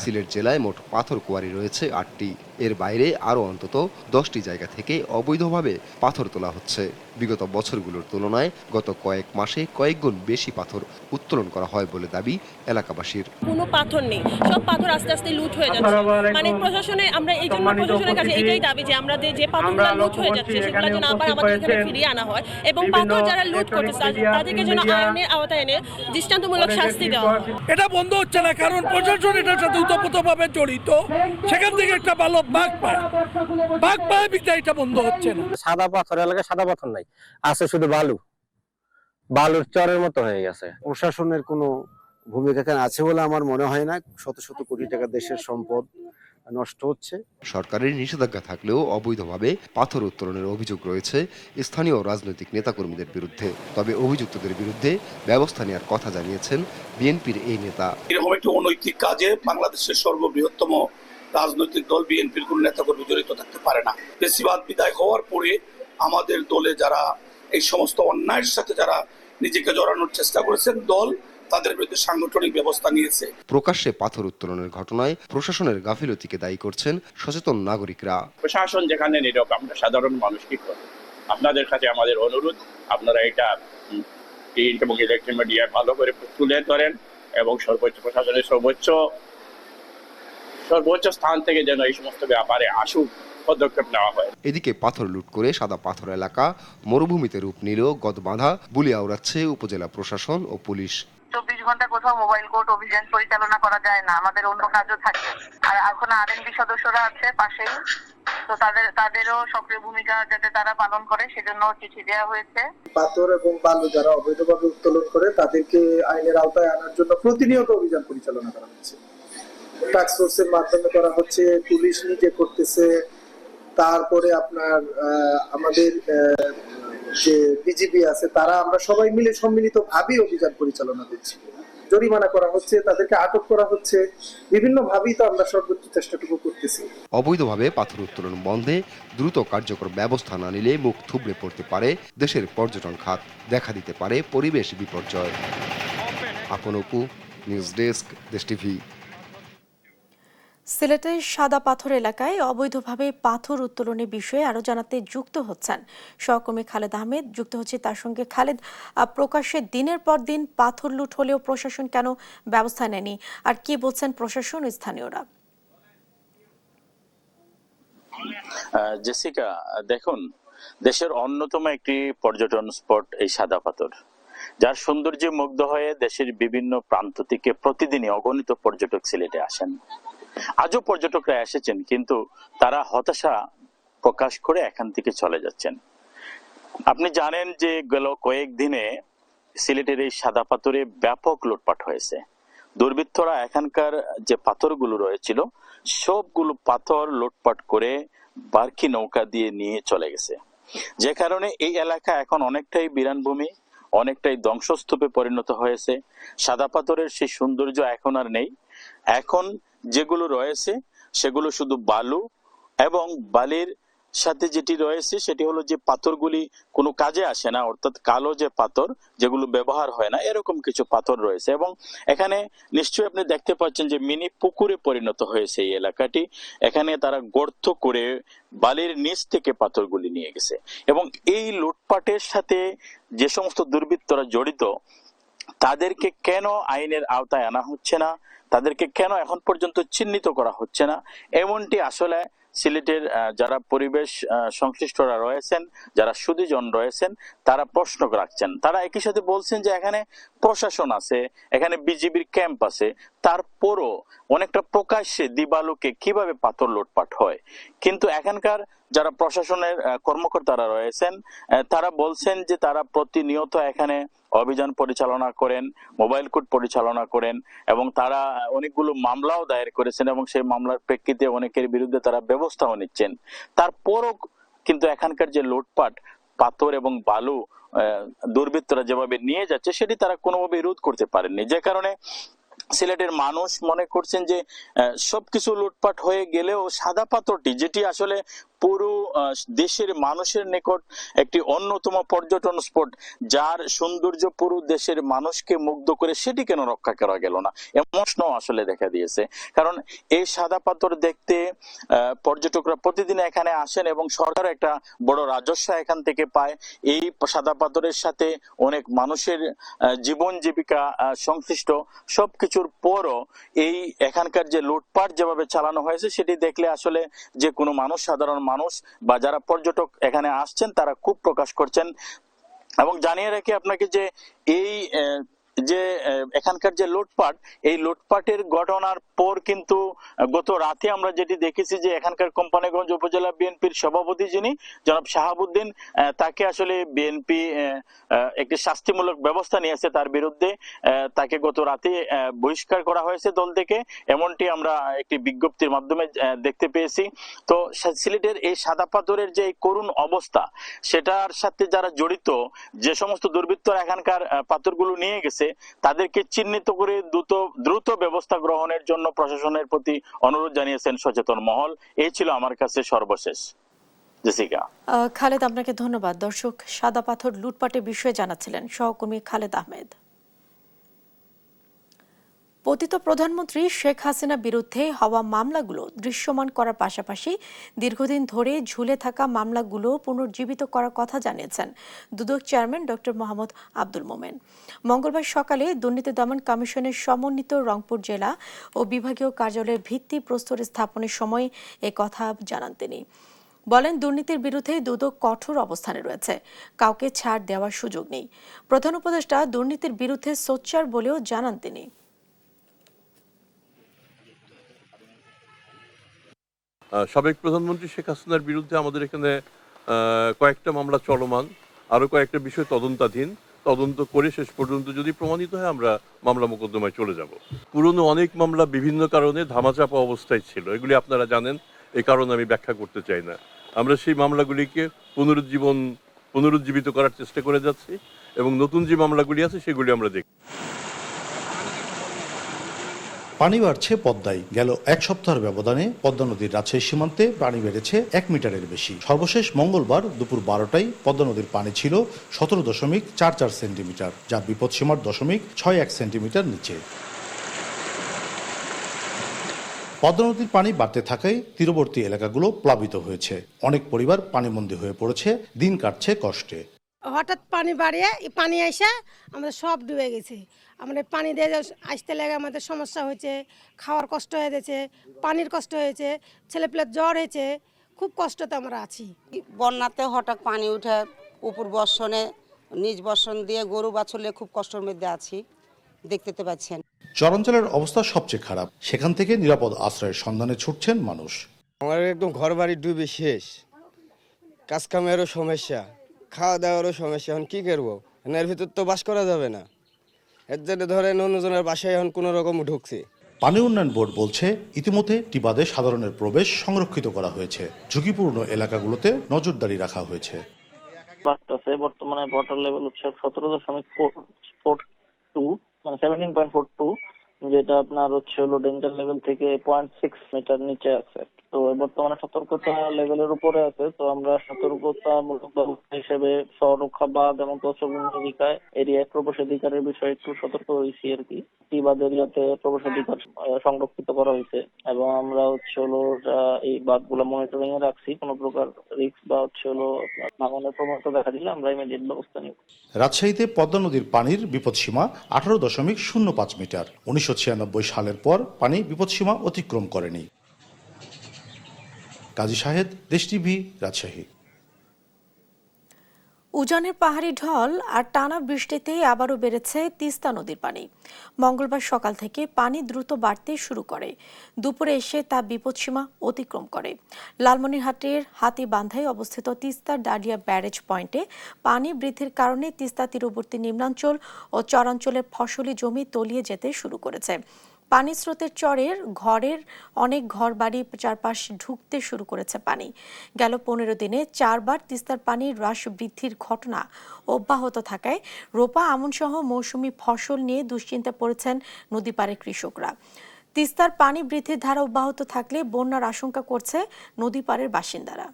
Speaker 20: সিলেট জেলায় মোট পাথর কোয়ারি রয়েছে 8টি। এর বাইরে আরও অন্তত 10টি জায়গা থেকে অবৈধভাবে পাথর তোলা হচ্ছে। বিগত বছরগুলোর তুলনায় গত কয়েক মাসে কয়েক গুণ বেশি পাথর উত্তোলন করা হয় বলে দাবি এলাকাবাসীর।
Speaker 11: কোনো পাথর নেই, সব পাথর আস্তে আস্তে লুট হয়ে যাচ্ছে। মানে প্রশাসনে আমরা এই জন্য প্রশাসনের কাছে এটাই দাবি যে আমরা যে পাথরগুলো লুট হয়ে যাচ্ছে সেগুলো যেন আবার আমাদের এখানে ফিরিয়ে আনা হয় এবং পাথর যারা লুট করতেছে তাদেরকে যেন আইনের আওতায় এনে দৃষ্টান্তমূলক শাস্তি দেওয়া হয়।
Speaker 21: এটা বন্ধ হচ্ছে না, কারণ প্রশাসন এটার সাথে ওতপ্রোতভাবে জড়িত। সেখান থেকে একটা ভালো বাঘ পায় বিধায় এটা বন্ধ হচ্ছে না।
Speaker 22: সাদা পাথর এলাকায় সাদা পাথর নাই, আছে শুধু বালুর চরের মতো হয়ে গেছে। প্রশাসনের কোনো ভূমিকা এখানে আছে বলে আমার মনে হয় না। শত শত কোটি টাকা দেশের সম্পদ নষ্ট হচ্ছে।
Speaker 20: সরকারের নিষেধাজ্ঞা থাকলেও অবৈধভাবে পাথর উত্তোলনের অভিযোগ রয়েছে স্থানীয় রাজনৈতিক নেতাকর্মীদের বিরুদ্ধে। তবে অভিযুক্তদের বিরুদ্ধে ব্যবস্থা নেওয়ার কথা জানিয়েছেন বিএনপির এই নেতা।
Speaker 23: এরকম একটি অনৈতিক কাজে বাংলাদেশের সর্ববৃহত্তম রাজনৈতিক দল বিএনপির কোন নেতাকর্মী জড়িত থাকতে পারে না। ফ্যাসিবাদ বিদায় হওয়ার পরে আমাদের দলে যারা এই সমস্ত অন্যায়ের সাথে যারা নিজেকে জড়ানোর চেষ্টা করেছেন, দল তাদের বিরুদ্ধে সাংগঠনিক ব্যবস্থা নিয়েছে।
Speaker 20: প্রকাশ্যে পাথর উত্তোলনের ঘটনায় প্রশাসনের গাফিলতিকে দায়ী করছেন সচেতন নাগরিকরা।
Speaker 24: প্রশাসন যেখানে নীরব, আমরা সাধারণ মানুষ কি করব? আপনাদের কাছে আমাদের অনুরোধ, আপনারা এটা প্রিন্ট এবং ইলেকট্রনিক মিডিয়ায় ভালো করে তুলে ধরেন এবং সর্বোচ্চ প্রশাসনের সর্বোচ্চ স্থান থেকে যেন এই সমস্ত ব্যাপারে আসুক পদক্ষেপ নেওয়া হয়।
Speaker 20: এদিকে পাথর লুট করে সাদা পাথর এলাকা মরুভূমিতে রূপ নিলেও গদবাঁধা বুলি আওড়াচ্ছে উপজেলা প্রশাসন ও পুলিশ।
Speaker 25: 24 ঘন্টা কোথাও মোবাইল কোর্ট অভিযান পরিচালনা করা যায় না, আমাদের অন্য কাজও থাকে। আর এখন আরএনবি সদস্যরা আছে পাশেই, তো তাদেরও সক্রিয় ভূমিকা যাতে তারা পালন করে সেজন্য চিঠি দেওয়া হয়েছে।
Speaker 26: পাথর এবং বালু যারা অবৈধভাবে উত্তোলন করে তাদেরকে আইনের আওতায় আনার জন্য প্রতিনিয়ত অভিযান পরিচালনা করা হচ্ছে। টাস্ক ফোর্সের মাধ্যমে করা হচ্ছে, পুলিশ নিজে করতেছে। তারপরে আপনার আমাদের যে বিজিবি আছে তারা, আমরা সবাই মিলে সম্মিলিত ভাবে অভিযান পরিচালনা করছি। জরিমানা করা হচ্ছে, তাদেরকে আটক করা হচ্ছে, বিভিন্ন ভাবেই তো আমরা সর্বোচ্চ চেষ্টাটুকু করতেছি।
Speaker 20: অবৈধভাবে পাথর উত্তোলন বন্ধে দ্রুত কার্যকর ব্যবস্থা না নিলে মুখ থুবড়ে পড়তে পারে দেশের পর্যটন খাত, দেখা দিতে পারে পরিবেশ বিপর্যয়। আপন অপু, নিউজ ডেস্ক, দেশ টিভি।
Speaker 1: সিলেটের সাদা পাথর এলাকায় অবৈধভাবে পাথর উত্তোলনের বিষয়ে আরো জানাতে যুক্ত হচ্ছেন সহকর্মী খালেদ আহমেদ। যুক্ত হচ্ছে তার সঙ্গে। খালেদ, প্রকাশ্যে দিনের পর দিন পাথর লুট হলেও প্রশাসন কেন ব্যবস্থা নেয়নি, আর কি বলছেন প্রশাসন ও স্থানীয়রা?
Speaker 27: জেসিকা, দেখুন, দেশের অন্যতম একটি পর্যটন স্পট এই সাদা পাথর, যার সৌন্দর্যে মুগ্ধ হয়ে দেশের বিভিন্ন প্রান্ত থেকে প্রতিদিনই অগণিত পর্যটক সিলেটে আসেন। আজও পর্যটকরা এসেছেন, কিন্তু তারা হতাশা প্রকাশ করে এখান থেকে চলে যাচ্ছেন। আপনি জানেন যে গেল কয়েকদিনে সিলেটের এই সাদা পাথরে ব্যাপক লুটপাট হয়েছে। দুর্বৃত্তরা এখানকার যে পাথরগুলো রয়েছিল সবগুলো পাথর লুটপাট করে বার্কি নৌকা দিয়ে নিয়ে চলে গেছে, যে কারণে এই এলাকা এখন অনেকটাই বিরানভূমি, অনেকটাই ধ্বংসস্তূপে পরিণত হয়েছে। সাদা পাথরের সেই সৌন্দর্য এখন আর নেই। এখন যেগুলো রয়েছে সেগুলো শুধু বালু এবং বালির সাথে যেটি রয়েছে সেটি হলো যে পাথরগুলি কোনো কাজে আসে না, অর্থাৎ কালো যে পাথর যেগুলো ব্যবহার হয় না, এরকম কিছু পাথর রয়েছে। এবং এখানে নিশ্চয়ই আপনি দেখতে পাচ্ছেন যে মিনি পুকুরে পরিণত হয়েছে এই এলাকাটি। এখানে তারা গর্ত করে বালির নিচ থেকে পাথরগুলি নিয়ে গেছে। এবং এই লুটপাটের সাথে যে সমস্ত দুর্বৃত্তরা জড়িত তাদেরকে কেন আইনের আওতায় আনা হচ্ছে না, তাদেরকে কেন এখন পর্যন্ত চিহ্নিত করা হচ্ছে না, এমনটি আসলে সিলেটের যারা পরিবেশ সংশ্লিষ্টরা রয়েছেন, যারা সুধীজন রয়েছেন, তারা প্রশ্ন রাখছেন। তারা একই সাথে বলছেন যে এখানে প্রশাসন আছে, এখানে বিজিবির ক্যাম্প আছে, তারপরও অনেকটা প্রকাশ্যে দিবালোকে কিভাবে পাথর লুটপাট হয়। কিন্তু এখানকার যারা প্রশাসনের কর্মকর্তারা রয়েছেন তারা বলছেন যে তারা প্রতিনিয়ত এখানে অভিযান পরিচালনা করেন, মোবাইল কোর্ট পরিচালনা করেন এবং তারা অনেকগুলো মামলাও দায়ের করেছেন এবং সেই মামলার প্রেক্ষিতে অনেকের বিরুদ্ধে তারা ব্যবস্থাও নিচ্ছেন। তারপরও কিন্তু এখানকার যে লুটপাট, পাথর এবং বালু দুর্বৃত্তরা যেভাবে নিয়ে যাচ্ছে সেটি তারা কোনোভাবে রোধ করতে পারেননি, যে কারণে সিলেটের মানুষ মনে করছেন যে সবকিছু লুটপাট হয়ে গেলেও সাদা পাথরটি, যেটি আসলে পুরো দেশের মানুষের নিকট একটি অন্যতম পর্যটন স্পট, যার সৌন্দর্য পুরো দেশের মানুষকে মুগ্ধ করে, সেটি কেন রক্ষা করা গেল না, এমন প্রশ্ন আসলে দেখা দিয়েছে। কারণ এই সাদা পাথর দেখতে পর্যটকরা প্রতিদিন এখানে আসেন এবং সরকার একটা বড় রাজস্ব এখান থেকে পায়। এই সাদা পাথরের সাথে অনেক মানুষের জীবন জীবিকা সংশ্লিষ্ট। সবকিছুর পরও এই এখানকার যে লুটপাট যেভাবে চালানো হয়েছে সেটি দেখলে আসলে যে কোনো মানুষ, সাধারণ মানুষ বা যারা পর্যটক এখানে আসছেন তারা খুব প্রকাশ করছেন। এবং জানিয়ে রাখি আপনাকে যে এই যে এখানকার যে লুটপাট, এই লুটপাটের ঘটনার পর কিন্তু গত রাতে আমরা যেটি দেখেছি যে এখানকার কোম্পানিগঞ্জ উপজেলা বিএনপির সভাপতি যিনি জনাব শাহাবুদ্দিন, তাকে আসলে বিএনপি একটি শাস্তিমূলক ব্যবস্থা নিয়েছে, তার বিরুদ্ধে তাকে গত রাতে বহিষ্কার করা হয়েছে দল থেকে, এমনটি আমরা একটি বিজ্ঞপ্তির মাধ্যমে দেখতে পেয়েছি। তো সিলেটের এই সাদা পাথরের যে করুণ অবস্থা, সেটার সাথে যারা জড়িত, যে সমস্ত দুর্বৃত্তরা এখানকার পাথরগুলো নিয়ে গেছে, তাদেরকে চিহ্নিত করে দ্রুত ব্যবস্থা গ্রহণের জন্য প্রশাসনের প্রতি অনুরোধ জানিয়েছেন সচেতন মহল। এই ছিল আমার কাছে সর্বশেষ। জেসিকা।
Speaker 1: খালেদ, আপনাকে ধন্যবাদ। দর্শক, সাদা পাথর লুটপাটের বিষয়ে জানাচ্ছিলেন সহকর্মী খালেদ আহমেদ। পতিত প্রধানমন্ত্রী শেখ হাসিনা বিরুদ্ধে হওয়া মামলাগুলো দৃশ্যমান করার পাশাপাশি দীর্ঘদিন ধরে ঝুলে থাকা মামলাগুলো পুনর্জীবিত করার কথা জানিয়েছেন দুদক চেয়ারম্যান ডক্টর মোহাম্মদ আব্দুল মোমেন। মঙ্গলবার সকালে দুর্নীতি দমন কমিশনের সমন্বিত রংপুর জেলা ও বিভাগীয় কার্যালয়ের ভিত্তি প্রস্তর স্থাপনের সময় এ কথা জানান তিনি। বলেন, দুর্নীতির বিরুদ্ধে দুদক কঠোর অবস্থানে রয়েছে, কাউকে ছাড় দেওয়ার সুযোগ নেই। প্রধান উপদেষ্টা দুর্নীতির বিরুদ্ধে সোচ্চার বলেও জানান তিনি।
Speaker 2: সাবেক প্রধানমন্ত্রী শেখ হাসিনার বিরুদ্ধে আমাদের এখানে কয়েকটা মামলা চলমান, আরো কয়েকটা বিষয় তদন্তাধীন। তদন্ত করে শেষ পর্যন্ত যদি প্রমাণিত হয় আমরা মামলা মোকদ্দমায় চলে যাব। পুরনো অনেক মামলা বিভিন্ন কারণে ধামাচাপা অবস্থায় ছিল, এগুলি আপনারা জানেন, এই কারণে আমি ব্যাখ্যা করতে চাই না। আমরা সেই মামলাগুলিকে পুনরুজ্জীবিত করার চেষ্টা করে যাচ্ছি এবং নতুন যে মামলাগুলি আছে সেগুলি আমরা দেখি।
Speaker 3: পানি বাড়ছে পদ্মায়। গেল এক সপ্তাহের ব্যবধানে পদ্মা নদীর রাজশাহী সীমান্তে পানি বেড়েছে 1 মিটারের বেশি। সর্বশেষ মঙ্গলবার দুপুর 12টায় পদ্মা নদীর পানি ছিল 17.44 সেন্টিমিটার, যা বিপদসীমার 0.61 সেন্টিমিটার নিচে। পদ্মা নদীর পানি বাড়তে থাকায় তীরবর্তী এলাকাগুলো প্লাবিত হয়েছে। অনেক পরিবার পানিবন্দী হয়ে পড়েছে, দিন কাটছে কষ্টে।
Speaker 4: হঠাৎ পানি বাড়িয়ে পানি এসে আমাদের সব ডুবে গেছে। আমাদের পানি দিয়ে আসতে লেগে আমাদের সমস্যা হয়েছে, খাওয়ার কষ্ট হয়ে গেছে, পানির কষ্ট হয়েছে, ছেলেপেলের জ্বর হয়েছে, খুব কষ্টতে আমরা আছি।
Speaker 5: বন্যাতে হঠাৎ পানি উঠে উপর বর্ষণে নিজ বর্ষণ দিয়ে গরু বাছুরলে খুব কষ্টের মধ্যে আছি, দেখতে তো পাচ্ছেন।
Speaker 3: চরাঞ্চলের অবস্থা সবচেয়ে খারাপ, সেখান থেকে নিরাপদ আশ্রয়ের সন্ধানে ছুটছেন মানুষ।
Speaker 6: আমার একদম ঘর বাড়ি ডুবে শেষ, কাজ কামেরও সমস্যা, খাওয়া দাওয়ারও সমস্যা। এখন কি করবো, এর ভিতর তো বাস করা যাবে না। এর জন্য ধরেন অন্যজনের বাসায় এখন কোনো রকম ঢুকছে।
Speaker 3: পানি উন্নয়ন বোর্ড বলছে ইতিমধ্যে টিবাদে সাধারণের প্রবেশ সংরক্ষিত করা হয়েছে, ঝুঁকিপূর্ণ এলাকাগুলোতে নজরদারি রাখা হয়েছে।
Speaker 7: বর্তমানে ওয়াটার লেভেল হচ্ছে 17.42 মানে 17.42, যেটা আপনার হচ্ছে হলো ডেঞ্জার লেভেল থেকে 0.6 মিটার নিচে আছে। তো বর্তমানে সতর্কতা লেভেলের উপরে আছে। তো আমরা সতর্কতামূলক ব্যবস্থা হিসেবে সুরক্ষা বাঁধ এবং তৎসংখ্যা এরিয়ায় প্রবেশাধিকারের বিষয়ে একটু সতর্ক হয়েছি আর কি। টিবাদ এরিয়াতে প্রবেশাধিকার সংরক্ষিত করা হয়েছে এবং আমরা হচ্ছে হলো এই বাঁধগুলো মনিটরিং এ রাখছি। কোনো প্রকার রিস্ক বা হচ্ছে হলো ভাঙনের প্রবণতা দেখা দিলে আমরা ইমিডিয়েট ব্যবস্থা নিব।
Speaker 3: রাজশাহীতে পদ্মা নদীর পানির বিপদসীমা 18.05 মিটার। 1996 সালের পর পানি বিপদসীমা অতিক্রম করেনি। কাজী শাহেদ, দেশ টিভি, রাজশাহী।
Speaker 1: উজানের পাহাড়ি ঢল আর টানা বৃষ্টিতে আবারও বেড়েছে তিস্তা নদীর পানি। মঙ্গলবার সকাল থেকে পানি দ্রুত বাড়তে শুরু করে, দুপুরে এসে তা বিপদসীমা অতিক্রম করে। লালমনিরহাটের হাতীবান্ধায় অবস্থিত তিস্তার দাঁড়িয়া ব্যারেজ পয়েন্টে পানি বৃদ্ধির কারণে তিস্তা তীরবর্তী নিম্নাঞ্চল ও চরাঞ্চলের ফসলি জমি তলিয়ে যেতে শুরু করেছে। পানি স্রোতের চরের ঘরের অনেক ঘরবাড়ি চারপাশ ঢুকতে শুরু করেছে পানি। গেল 15 দিনে 4 বার তিস্তার পানি হ্রাস বৃদ্ধির ঘটনা অব্যাহত থাকায় রোপা আমন সহ মৌসুমি ফসল নিয়ে দুশ্চিন্তায় পড়েছেন নদীপাড়ের কৃষকরা। তিস্তার পানি বৃদ্ধির ধারা অব্যাহত থাকলে বন্যার আশঙ্কা করছে নদীপাড়ের বাসিন্দারা।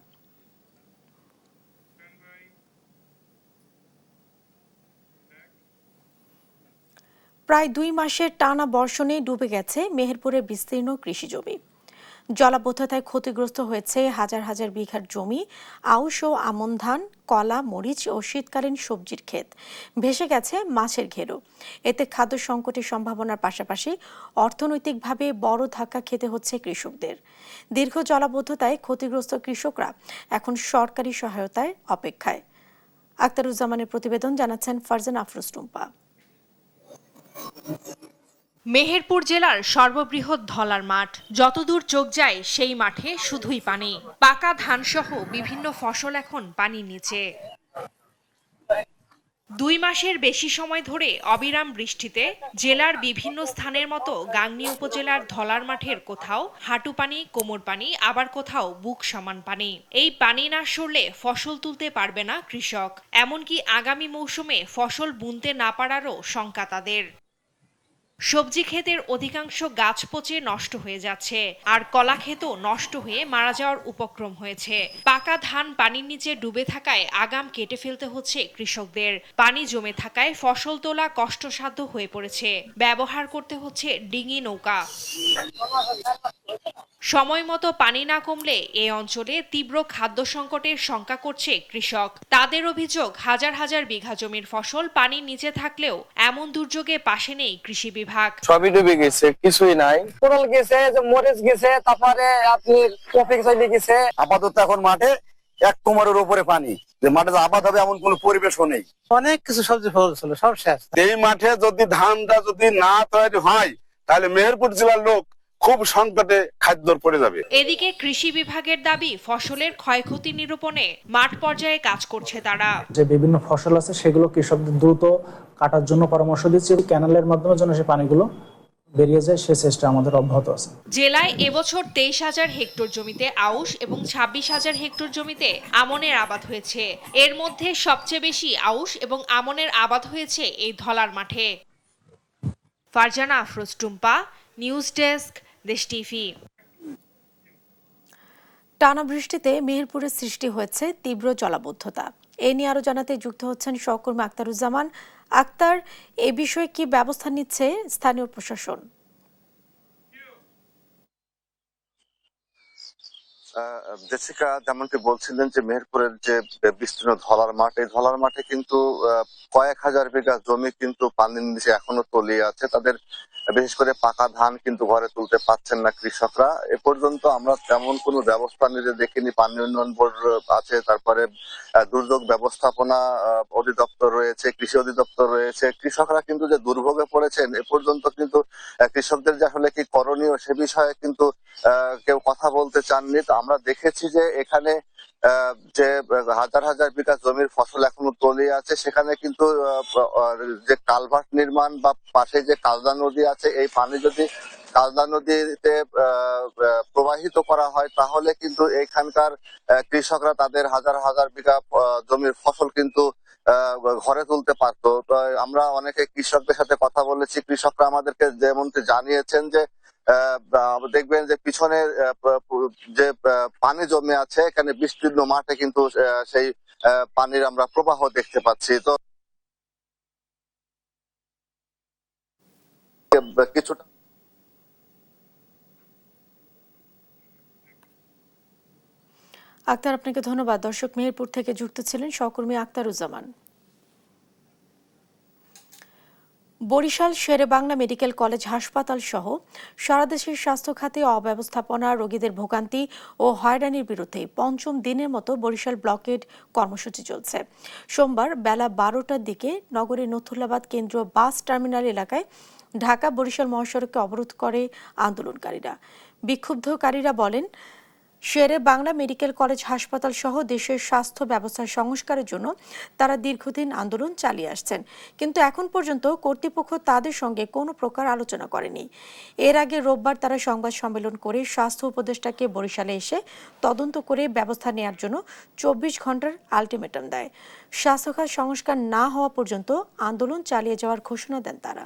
Speaker 1: প্রায় 2 মাসের টানা বর্ষণে ডুবে গেছে মেহেরপুরের বিস্তীর্ণ কৃষি জমি। জলাবদ্ধতায় ক্ষতিগ্রস্ত হয়েছে হাজার হাজার বিঘার জমি, আউশ ও আমন ধান, কলা, মরিচ ও শীতকালীন সবজির ক্ষেত। ভেসে গেছে মাছের ঘেরও। এতে খাদ্য সংকটের সম্ভাবনার পাশাপাশি অর্থনৈতিকভাবে বড় ধাক্কা খেতে হচ্ছে কৃষকদের। দীর্ঘ জলাবদ্ধতায় ক্ষতিগ্রস্ত কৃষকরা এখন সরকারি সহায়তায় অপেক্ষায়। আক্তারুজ্জামানের প্রতিবেদন, জানাচ্ছেন ফারজান আফরোজ টুম্পা।
Speaker 8: মেহেরপুর জেলার সর্ববৃহৎ ধলার মাঠ, যতদূর চোখ যায় সেই মাঠে শুধুই পানি। পাকা ধান সহ বিভিন্ন ফসল এখন পানির নিচে। 2 মাসের বেশি সময় ধরে অবিরাম বৃষ্টিতে জেলার বিভিন্ন স্থানের মতো গাংনী উপজেলার ধলার মাঠের কোথাও হাঁটু পানি, কোমর পানি, আবার কোথাও বুক সমান পানি। এই পানি না সরলে ফসল তুলতে পারবে না কৃষক, এমনকি আগামী মৌসুমে ফসল বুনতে না পারারও শঙ্কা তাদের। সবজি ক্ষেতের অধিকাংশ গাছ পচে নষ্ট হয়ে যাচ্ছে, আর কলা ক্ষেতও নষ্ট হয়ে মারা যাওয়ার উপক্রম হয়েছে। পাকা ধান পানির নিচে ডুবে থাকায় আগাম কেটে ফেলতে হচ্ছে কৃষকদের। পানি জমে থাকায় ফসল তোলা কষ্টসাধ্য হয়ে পড়েছে, ব্যবহার করতে হচ্ছে ডিঙি নৌকা। সময় মতো পানি না কমলে এ অঞ্চলে তীব্র খাদ্য সংকটের শঙ্কা করছে কৃষক। তাদের অভিযোগ, হাজার হাজার বিঘা জমির ফসল পানির নিচে থাকলেও এমন দুর্যোগে পাশে নেই কৃষি বিভাগ।
Speaker 9: সবই ডুবে গেছে, কিছুই নাই। পটল গেছে, মরিচ গেছে, তারপরে আপনি কপি চলে গেছে।
Speaker 10: আপাতত এখন মাঠে 1 কোমরের উপরে পানি, যে মাঠে আবাদ হবে এমন কোনো পরিবেশও নেই।
Speaker 9: অনেক কিছু সবজি ফসল ছিল, সব শেষ।
Speaker 10: এই মাঠে যদি ধানটা যদি না তৈরি হয় তাহলে মেহেরপুর জেলার লোক খুব সংকটে খাদ্যর পড়ে যাবে।
Speaker 8: এদিকে কৃষি বিভাগের দাবি, ফসলের ক্ষয়ক্ষতি নিরূপণে মাঠ পর্যায়ে কাজ করছে তারা।
Speaker 12: যে বিভিন্ন ফসল আছে সেগুলো কৃষকদের দ্রুত কাটার জন্য পরামর্শ দিচ্ছে, ক্যানেলের মাধ্যমে যেন সে পানিগুলো বেরিয়ে যায়, সে চেষ্টা আমাদের অব্যাহত আছে।
Speaker 8: জেলায় এবছর 23,000 হেক্টর জমিতে আউশ এবং 26,000 হেক্টর জমিতে আমনের আবাদ হয়েছে। এর মধ্যে সবচেয়ে বেশি আউশ এবং আমনের আবাদ হয়েছে এই ধলার মাঠে। ফারজানা আফরোজ টুম্পা, নিউজ ডেস্ক, দেশ টিভি।
Speaker 1: টানা বৃষ্টিতে মেহেরপুরে সৃষ্টি হয়েছে তীব্র জলাবদ্ধতা। এ নিয়ে আরো জানাতে যুক্ত হচ্ছেন সহকর্মী আক্তারুজ্জামান। আক্তার, এ বিষয়ে কি ব্যবস্থা নিচ্ছে স্থানীয় প্রশাসন?
Speaker 10: জেসিকা, যেমনটি বলছিলেন যে মেহেরপুরের যে বিস্তীর্ণ ধলার মাঠ, এই ধলার মাঠে কিন্তু কয়েক হাজার বিঘা জমি কিন্তু পানির নিচে এখনো তলিয়ে আছে। তাদের বিশেষ করে পাকা ধান কিন্তু ঘরে তুলতে পারছেন না কৃষকরা। এ পর্যন্ত আমরা তেমন কোনো ব্যবস্থা নিতে দেখিনি। পানি উন্নয়ন বোর্ড আছে, তারপরে দুর্যোগ ব্যবস্থাপনা অধিদপ্তর রয়েছে, কৃষি অধিদপ্তর রয়েছে। কৃষকরা কিন্তু যে দুর্ভোগে পড়েছেন, এ পর্যন্ত কিন্তু কৃষকদের যে আসলে কি করণীয় সে বিষয়ে কিন্তু কেউ কথা বলতে চাননি। তো আমরা দেখেছি যে এখানে যে হাজার হাজার বিঘা জমির ফসল এখনো তলিয়ে আছে, সেখানে কিন্তু যে কালভার্ট নির্মাণ বা পাশে যে কালদা নদী আছে, এই পানি যদি কালদা নদীতে প্রবাহিত করা হয় তাহলে কিন্তু এখানকার কৃষকরা তাদের হাজার হাজার বিঘা জমির ফসল কিন্তু ঘরে তুলতে পারতো। আমরা অনেকে কৃষকদের সাথে কথা বলেছি, কৃষকরা আমাদেরকে যেমনটি জানিয়েছেন যে দেখবেন যে পিছনে যে পানি জমে আছে, এখানে বিস্তীর্ণ মাঠে কিন্তু সেই পানির আমরা প্রবাহ দেখতে পাচ্ছি। তো কিছুটা
Speaker 1: আক্তার, আপনাকে ধন্যবাদ। দর্শক, মেহেরপুর থেকে যুক্ত ছিলেন সহকর্মী আক্তারুজ্জামান। বরিশাল শেরেবাংলা মেডিকেল কলেজ হাসপাতাল সহ সারা দেশের স্বাস্থ্য খাতে অব্যবস্থাপনা, রোগীদের ভোগান্তি ও হয়রানির বিরুদ্ধে পঞ্চম দিনের মতো বরিশাল ব্লকেড কর্মসূচি চলছে। সোমবার বেলা 12টার দিকে নগরীর নথুল্লাবাদ কেন্দ্রীয় বাস টার্মিনাল এলাকায় ঢাকা বরিশাল মহাসড়ককে অবরোধ করে আন্দোলনকারীরা। বিক্ষুব্ধকারীরা বলেন, শেরে বাংলা মেডিকেল কলেজ হাসপাতাল সহ দেশের স্বাস্থ্য ব্যবস্থার সংস্কারের জন্য তারা দীর্ঘদিন আন্দোলন চালিয়ে আসছেন, কিন্তু এখন পর্যন্ত কর্তৃপক্ষ তাদের সঙ্গে কোনো প্রকার আলোচনা করেনি। এর আগে রোববার তারা সংবাদ সম্মেলন করে স্বাস্থ্য উপদেষ্টাকে বরিশালে এসে তদন্ত করে ব্যবস্থা নেওয়ার জন্য 24 ঘন্টার আলটিমেটাম দেয়। স্বাস্থ্যখাত সংস্কার না হওয়া পর্যন্ত আন্দোলন চালিয়ে যাওয়ার ঘোষণা দেন তারা।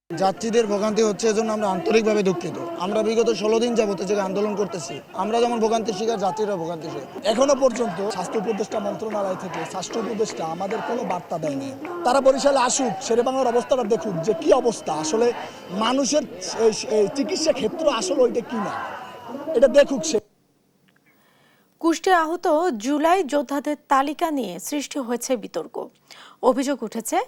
Speaker 13: যাত্রীদের ভোগান্তি হচ্ছে, এজন্য আমরা আন্তরিকভাবে দুঃখিত। আমরা বিগত 16 দিন যাবত যে আন্দোলন করতেছি, আমরা যেমন ভোগান্তির শিকার, যাত্রীরা ভোগান্তির শিকার। এখনো পর্যন্ত স্বাস্থ্য উপদেষ্টা মন্ত্রণালয় থেকে স্বাস্থ্য উপদেষ্টা আমাদের কোনো বার্তা দেয়নি। তারা বরিশালে আসুক, শেরেবাংলার অবস্থাটা দেখুক যে কি অবস্থা, আসলে মানুষের চিকিৎসা ক্ষেত্র আসলে ওইটা কি না, এটা দেখুক সে।
Speaker 1: কুষ্টিয়া আহত জুলাই যোদ্ধাদের তালিকা নিয়ে সৃষ্টি হয়েছে বিতর্ক। অভিযোগ উঠেছে,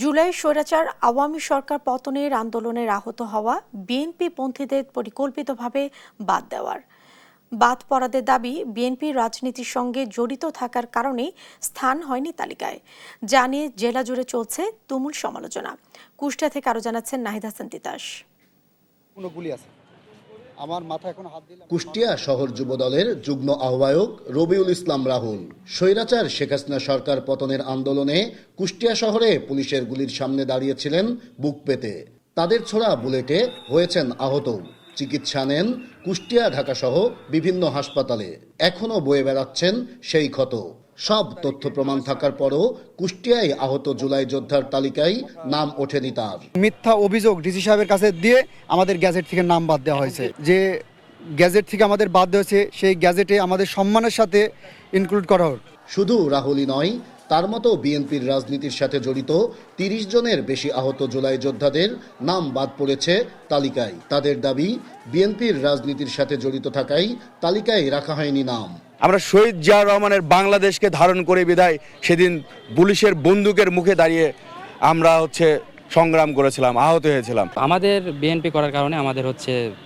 Speaker 1: জুলাই স্বৈরাচার আওয়ামী সরকার পতনের আন্দোলনের আহত হওয়া বিএনপি পন্থীদের পরিকল্পিতভাবে বাদ দেওয়ার। বাদ পড়াদের দাবি, বিএনপি রাজনীতির সঙ্গে জড়িত থাকার কারণে স্থান হয়নি তালিকায়। যা নিয়ে জেলা জুড়ে চলছে তুমুল সমালোচনা। কুষ্টিয়া থেকে আরো জানাচ্ছেন নাহিদ হাসান তিতাস।
Speaker 14: কুষ্টিয়া শহর যুব দলের যুগ্ম আহ্বায়ক রবিউল ইসলাম রাহুল স্বৈরাচার শেখ হাসিনা সরকার পতনের আন্দোলনে কুষ্টিয়া শহরে পুলিশের গুলির সামনে দাঁড়িয়েছিলেন বুক পেতে। তাদের ছোড়া বুলেটে হয়েছেন আহত। চিকিৎসা নেন কুষ্টিয়া, ঢাকা সহ বিভিন্ন হাসপাতালে। এখনো বয়ে বেড়াচ্ছেন সেই ক্ষত। সব তথ্য প্রমাণ থাকার পরও কুষ্টিয়ায় আহত জুলাই যোদ্ধার তালিকায় নাম ওঠেনি তার।
Speaker 15: মিথ্যা অভিযোগ ডিসি সাহেবের কাছে দিয়ে আমাদের গ্যাজেট থেকে নাম বাদ দেওয়া হয়েছে। যে গ্যাজেট থেকে আমাদের বাদ দেওয়া হয়েছে, সেই গ্যাজেটে আমাদের সম্মানের সাথে ইনক্লুড করা হোক।
Speaker 14: শুধু রাহুলই নয়, তার মতো বিএনপির রাজনীতির সাথে জড়িত 30 জনের বেশি আহত জুলাই যোদ্ধাদের নাম বাদ পড়েছে তালিকায়। তাদের দাবি, বিএনপির রাজনীতির সাথে জড়িত থাকায় তালিকায় রাখা হয়নি নাম।
Speaker 16: আমরা শহীদ জিয়াউর রহমানের বাংলাদেশকে ধারণ করে বিদায় সেদিন পুলিশের বন্দুকের মুখে দাঁড়িয়ে আমরা সংগ্রাম করেছিলাম, আহত হয়েছিলাম।
Speaker 17: আমাদের বিএনপি করার কারণে আমাদের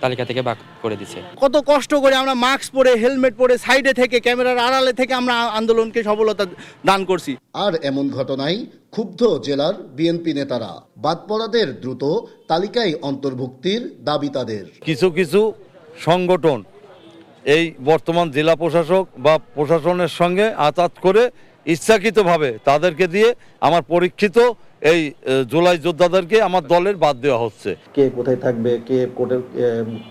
Speaker 17: তালিকা থেকে বাদ করে দিচ্ছে।
Speaker 15: কত কষ্ট করে আমরা মাস্ক পরে, হেলমেট পরে, সাইডে থেকে, ক্যামেরার আড়ালে থেকে আমরা আন্দোলনকে সফলতা দান করছি।
Speaker 14: আর এমন ঘটনায় ক্ষুব্ধ জেলার বিএনপি নেতারা। বাদ পড়াদের দ্রুত তালিকায় অন্তর্ভুক্তির দাবি তাদের।
Speaker 18: কিছু কিছু সংগঠন এই বর্তমান জেলা প্রশাসক বা প্রশাসনের সঙ্গে আতাত করে ইচ্ছাকৃতভাবে তাদেরকে দিয়ে আমার পরীক্ষিত এই জুলাই যোদ্ধাদেরকে আমার দলের বাদ দেওয়া হচ্ছে।
Speaker 19: কে কোথায় থাকবে, কে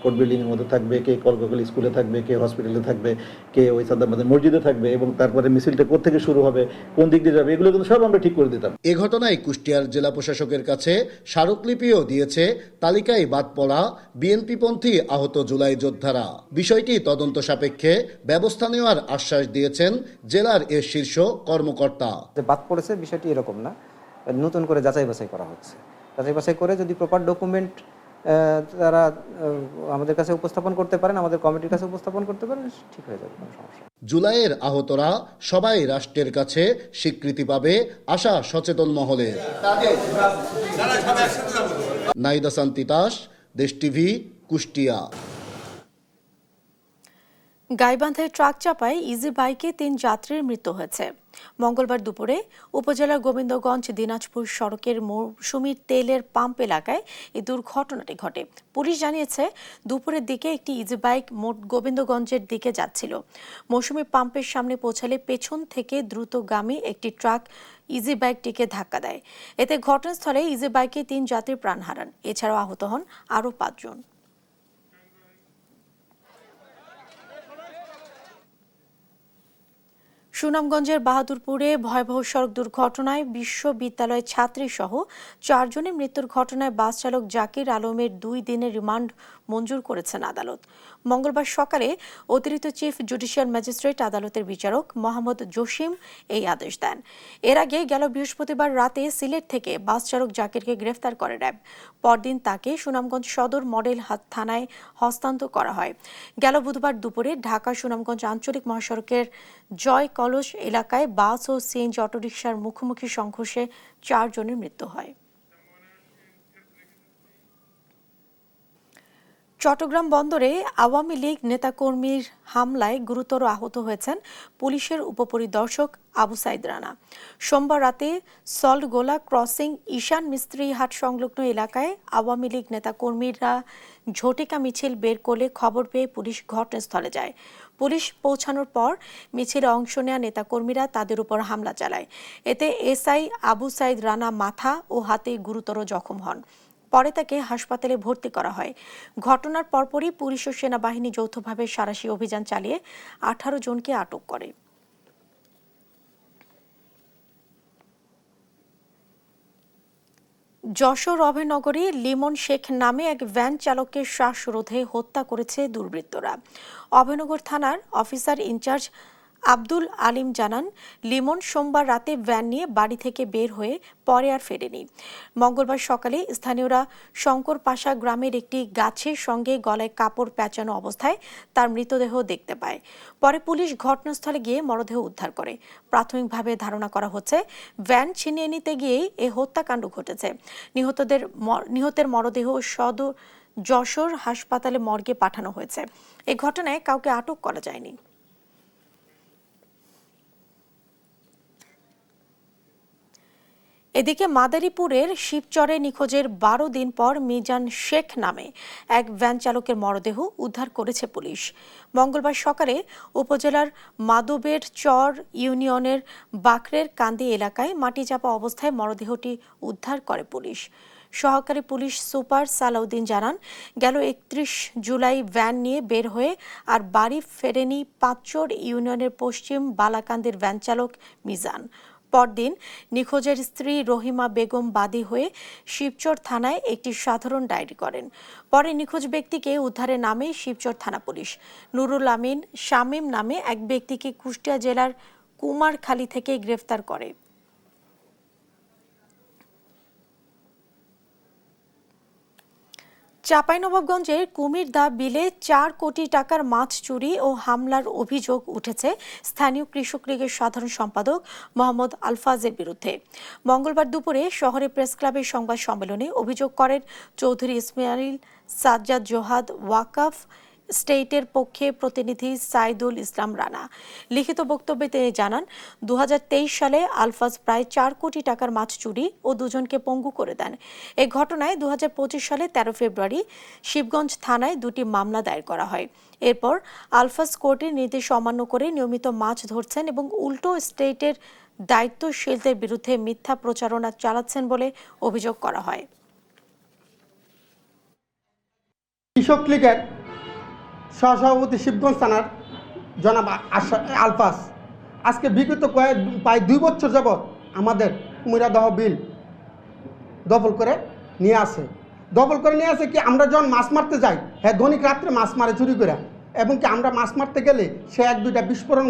Speaker 19: কোর্ট বিল্ডিং এর মধ্যে থাকবে, কে কলকাতা স্কুলে থাকবে, কে হসপিটালে থাকবে, কে ওই সাদ্দামাদের মসজিদে থাকবে, এবং তারপরে মিছিলটা কোথা থেকে শুরু হবে, কোন দিক দিয়ে যাবে, এগুলো কিন্তু সব আমরা ঠিক করে দিতাম।
Speaker 14: এ ঘটনায় কুষ্টিয়ার জেলা প্রশাসকের কাছে স্মারকলিপিও দিয়েছে তালিকায় বাদ পড়া বিএনপিপন্থী আহত জুলাই যোদ্ধারা। বিষয়টি তদন্ত সাপেক্ষে ব্যবস্থা নেওয়ার আশ্বাস দিয়েছেন জেলার এর শীর্ষ কর্মকর্তা।
Speaker 28: বাদ পড়েছে বিষয়টি এরকম না, নতুন করে যাচাই বাছাই করা হচ্ছে। যাচাই বাছাই করে যদি প্রপার ডকুমেন্ট তারা আমাদের কাছে উপস্থাপন করতে পারেন, আমাদের কমিটির কাছে উপস্থাপন করতে পারেন, ঠিক হয়ে যাবে, কোনো সমস্যা।
Speaker 14: জুলাইয়ের আহতরা সবাই রাষ্ট্রের কাছে স্বীকৃতি পাবে আশা সচেতন মহলের। নাহিদ হাসান তিতাস, দেশ টিভি, কুষ্টিয়া।
Speaker 1: গাইবান্ধায় ট্রাক চাপায় ইজি বাইকে 3 যাত্রীর মৃত্যু হয়েছে। মঙ্গলবার দুপুরে উপজেলার গোবিন্দগঞ্জ দিনাজপুর সড়কের মৌসুমী তেলের পাম্প এলাকায় এই দুর্ঘটনাটি ঘটে। পুলিশ জানিয়েছে, দুপুরের দিকে একটি ইজি বাইক গোবিন্দগঞ্জের দিকে যাচ্ছিল। মৌসুমী পাম্পের সামনে পৌঁছালে পেছন থেকে দ্রুতগামী একটি ট্রাক ইজি বাইকটিকে ধাক্কা দেয়। এতে ঘটনাস্থলে ইজি বাইকে 3 যাত্রী প্রাণ হারান। এছাড়াও আহত হন আরও 5 জন। সুনামগঞ্জের বাহাদুরপুরে ভয়াবহ সড়ক দুর্ঘটনায় বিশ্ববিদ্যালয়ের ছাত্রী সহ 4 জনের মৃত্যুর ঘটনায় বাস চালক জাকির আলমের 2 দিনের রিমান্ড মঞ্জুর করেছেন আদালত। মঙ্গলবার সকালে অতিরিক্ত চিফ জুডিশিয়াল ম্যাজিস্ট্রেট আদালতের বিচারক মোহাম্মদ জসিম এই আদেশ দেন। এর আগে গেল বৃহস্পতিবার রাতে সিলেট থেকে বাস চালক জাকিরকে গ্রেফতার করে র্যাব। পরদিন তাকে সুনামগঞ্জ সদর মডেল থানায় হস্তান্তর করা হয়। গেল বুধবার দুপুরে ঢাকা সুনামগঞ্জ আঞ্চলিক মহাসড়কের জয় কলস এলাকায় বাস ও সিএনজি অটোরিকশার মুখোমুখি সংঘর্ষে 4 জনের মৃত্যু হয়। চট্টগ্রাম বন্দরে আওয়ামী লীগ নেতাকর্মীর হামলায় গুরুতর আহত হয়েছেন পুলিশের উপপরিদর্শক আবু সাইদ রানা। সোমবার রাতে সল্টগোলা ক্রসিং ঈশান মিস্ত্রি হাট সংলগ্ন এলাকায় আওয়ামী লীগ নেতাকর্মীরা ঝটিকা মিছিল বের করলে খবর পেয়ে পুলিশ ঘটনাস্থলে যায়। পুলিশ পৌঁছানোর পর মিছিলে অংশ নেওয়া নেতাকর্মীরা তাদের উপর হামলা চালায়। এতে এসআই আবু সাইদ রানা মাথা ও হাতে গুরুতর জখম হন। পরে তাকে হাসপাতালে ভর্তি করা হয়। ঘটনার পরপরই পুলিশ ও সেনাবাহিনী যৌথভাবে সাঁড়াশি অভিযান চালিয়ে 18 জনকে আটক করে। যশোর অভয়নগরে লিমন শেখ নামে এক ভ্যান চালককে শ্বাসরোধে হত্যা করেছে দুর্বৃত্তরা। অভয়নগর থানার অফিসার ইনচার্জ আব্দুল আলিম জানান, লিমন সোমবার রাতে ভ্যান নিয়ে বাড়ি থেকে বের হয়ে পরে আর ফেরেনি। মঙ্গলবার সকালে স্থানীয়রা শঙ্কর পাশা গ্রামের একটি গাছের সঙ্গে গলায় কাপড় পেঁচানো অবস্থায় তার মৃতদেহ দেখতে পায়। পরে পুলিশ ঘটনাস্থলে গিয়ে মরদেহ উদ্ধার করে। প্রাথমিকভাবে ধারণা করা হচ্ছে ভ্যান ছিনিয়ে নিতে গিয়েই এ হত্যাকাণ্ড ঘটেছে। নিহতের মরদেহ সদর যশোর হাসপাতালে মর্গে পাঠানো হয়েছে। এই ঘটনায় কাউকে আটক করা যায়নি। এদিকে মাদারীপুরের শিবচরে নিখোঁজের 12 দিন পর মিজান শেখ নামে এক ভ্যান চালকের মরদেহ উদ্ধার করেছে পুলিশ। মঙ্গলবার সকালে উপজেলার মাদবের চর ইউনিয়নের বাকরের কান্দি এলাকায় মাটি চাপা অবস্থায় মরদেহটি উদ্ধার করে পুলিশ। সহকারী পুলিশ সুপার সালাউদ্দিন জানান, গেল 31 জুলাই ভ্যান নিয়ে বের হয়ে আর বাড়ি ফেরেনি পাঁচচর ইউনিয়নের পশ্চিম বালাকান্দির ভ্যান চালক মিজান। পরদিন নিখোঁজের স্ত্রী রহিমা বেগম বাদী হয়ে শিবচর থানায় একটি সাধারণ ডায়েরি করেন। পরে নিখোঁজ ব্যক্তিকে উদ্ধারে নামে শিবচর থানা পুলিশ। নুরুল আমিন শামীম নামে এক ব্যক্তিকে কুষ্টিয়া জেলার কুমারখালী থেকে গ্রেফতার করে। চাঁপাইনবাবগঞ্জের কুমিরদা বিলে 4 কোটি টাকার মাছ চুরি ও হামলার অভিযোগ উঠেছে স্থানীয় কৃষক লীগের সাধারণ সম্পাদক মোহাম্মদ আলফাজের বিরুদ্ধে। মঙ্গলবার দুপুরে শহরে প্রেস ক্লাবের সংবাদ সম্মেলনে অভিযোগ করেন চৌধুরী ইসমাইল সাজ্জাদ জোহাদ ওয়াকাফ স্টেটের পক্ষে প্রতিনিধি সাইদুল ইসলাম রানা। লিখিত বক্তব্যে তিনি জানান, 2023 সালে আলফাজ প্রায় 4 কোটি টাকার মাছ চুরি ও 2 জনকে পঙ্গু করে দেন। এই ঘটনায় 2025 সালে 13 ফেব্রুয়ারি শিবগঞ্জ থানায় 2টি মামলা দায়ের করা হয়। এরপর আলফাজ কোর্টের নির্দেশ অমান্য করে নিয়মিত মাছ ধরছেন এবং উল্টো স্টেটের দায়িত্বশীলদের বিরুদ্ধে মিথ্যা প্রচারণা চালাচ্ছেন বলে অভিযোগ করা হয়।
Speaker 11: কৃষক লীগের সহসভাপতি শিবগঞ্জ থানার জনাব আলফাজ আজকে বিগত প্রায় 2 বছর যাবৎ আমাদের কুমিরাদহ বিল দখল করে নিয়ে আসে। কি আমরা যখন মাছ মারতে যাই, হ্যাঁ দৈনিক রাত্রে মাছ মারে চুরি করে, এবং কি আমরা মাছ মারতে গেলে সে 1-2টা বিস্ফোরণ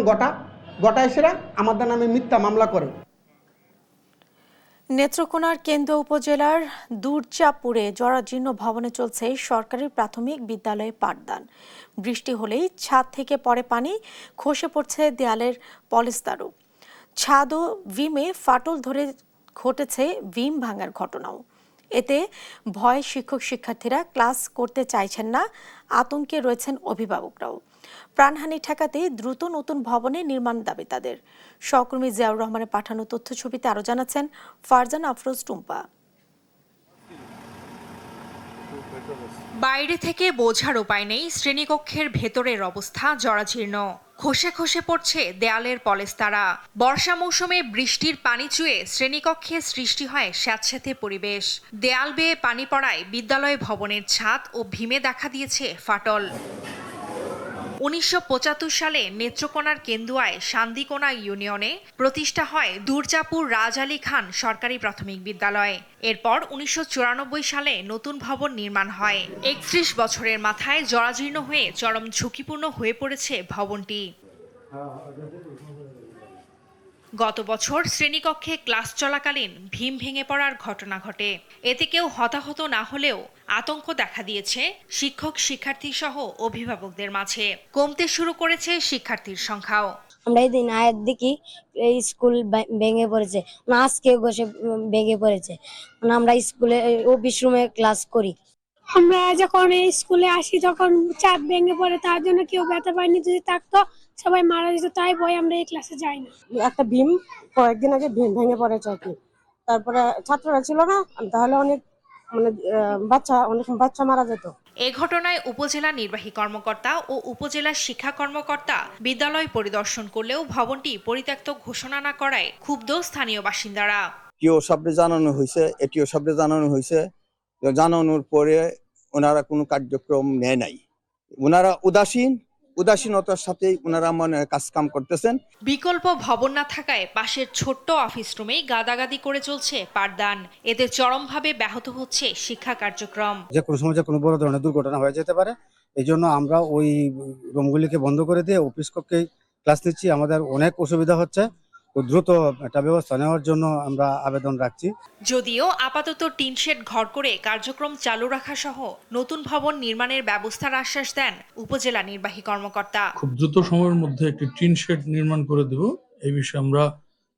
Speaker 11: ঘটায় সেরা আমাদের নামে মিথ্যা মামলা করে।
Speaker 1: নেত্রকোনার কেন্দ্র উপজেলার দুর্জাপুরে জরাজীর্ণ ভবনে চলছে সরকারি প্রাথমিক বিদ্যালয়ে পাঠদান। বৃষ্টি হলেই ছাদ থেকে পড়ে পানি, খসে পড়ছে দেয়ালের পলেস্তারও। ছাদ ও ভিমে ফাটল ধরে ঘটেছে ভিম ভাঙার ঘটনাও। এতে ভয়ে শিক্ষক শিক্ষার্থীরা ক্লাস করতে চাইছেন না, আতঙ্কে রয়েছেন অভিভাবকরাও। প্রাণহানি ঠেকাতে দ্রুত নতুন ভবনে নির্মাণ দাবি তাদের। সহকর্মী জিয়াউর রহমানের পাঠানো তথ্য ছবিতে আরো জানাচ্ছেন ফারজান আফরোজ টুম্পা।
Speaker 8: বাইরে থেকে বোঝার উপায় নেই, শ্রেণীকক্ষের ভেতরের অবস্থা জরাজীর্ণ। খসে খসে পড়ছে দেয়ালের পলেস্তারা। বর্ষা মৌসুমে বৃষ্টির পানি চুয়ে শ্রেণীকক্ষে সৃষ্টি হয় স্যাঁতস্যাঁতে পরিবেশ। দেয়াল বেয়ে পানি পড়ায় বিদ্যালয় ভবনের ছাদ ও ভীমে দেখা দিয়েছে ফাটল। 1975 সালে নেত্রকোনার কেন্দুয়ায় শান্দিকোনা ইউনিয়নে প্রতিষ্ঠা হয় দুরজাপুর রাজ আলী খান সরকারি প্রাথমিক বিদ্যালয়। এরপর 1994 সালে নতুন ভবন নির্মাণ হয়। 31 বছরের মাথায় জরাজীর্ণ হয়ে চরম ঝুঁকিপূর্ণ হয়ে পড়েছে ভবনটি। গত বছর শ্রেণীকক্ষে ক্লাস চলাকালীন ভীম ভেঙে পড়ার ঘটনা ঘটে। এতে কেউ হতাহত না হলেও আতঙ্ক দেখা দিয়েছে শিক্ষক, শিক্ষার্থী সহ অভিভাবকদের মাঝে। কমতে শুরু করেছে শিক্ষার্থীর সংখ্যাও।
Speaker 20: আমরা এই দিন আয়ের দেখি এই স্কুল ভেঙে পড়েছে, আজকেও বসে ভেঙে পড়েছে। আমরা স্কুলে অফিস রুমে ক্লাস করি।
Speaker 21: আমরা যখন স্কুলে আসি তখন চাপ ভেঙে পড়ে, তার জন্য কেউ ব্যথা পায়নি। যদি থাকতো সবাই মারা যেত, তাই ভয় আমরা এই ক্লাসে যাই না।
Speaker 22: একটা ভীম কয়েকদিন আগে ভেঙে পড়েছে আর কি। তারপরে ছাত্ররা ছিল না, তাহলে অনেক বাচ্চা মারা যেত।
Speaker 8: এ ঘটনায় উপজেলা নির্বাহী কর্মকর্তা ও উপজেলা শিক্ষা কর্মকর্তা বিদ্যালয় পরিদর্শন করলেও ভবনটি পরিত্যক্ত ঘোষণা না করায় ক্ষুব্ধ স্থানীয় বাসিন্দারা।
Speaker 23: টিও সাহেবকে জানানো হয়েছে, এটিও সাহেবকে জানানো হয়েছে, জানানোর পরে ওনারা কোনো কার্যক্রম নেয় নাই। ওনারা উদাসীনতার সাথে ওনারা কাজ কাম করতেছেন।
Speaker 8: বিকল্প ভবন না থাকায় পাশের ছোট্ট অফিস রুমেই গাদাগাদি করে চলছে পাঠদান। এতে চরমভাবে ব্যাহত হচ্ছে শিক্ষা কার্যক্রম।
Speaker 24: যে কোনো সময় যে কোনো বড় ধরনের দুর্ঘটনা হয়ে যেতে পারে, এই জন্য আমরা ওই রুমগুলিকে বন্ধ করে দিয়ে অফিস কক্ষে ক্লাস নিচ্ছি। আমাদের অনেক অসুবিধা হচ্ছে, দ্রুত একটা ব্যবস্থা নেওয়ার জন্য আমরা আবেদন রাখছি।
Speaker 8: যদিও আপাতত টিনশেড ঘর করে কার্যক্রম চালু রাখা সহ নতুন ভবন নির্মাণের ব্যবস্থার আশ্বাস দেন উপজেলা নির্বাহী কর্মকর্তা।
Speaker 25: খুব দ্রুত সময়ের মধ্যে একটি টিনশেড নির্মাণ করে দেব, এই বিষয়ে আমরা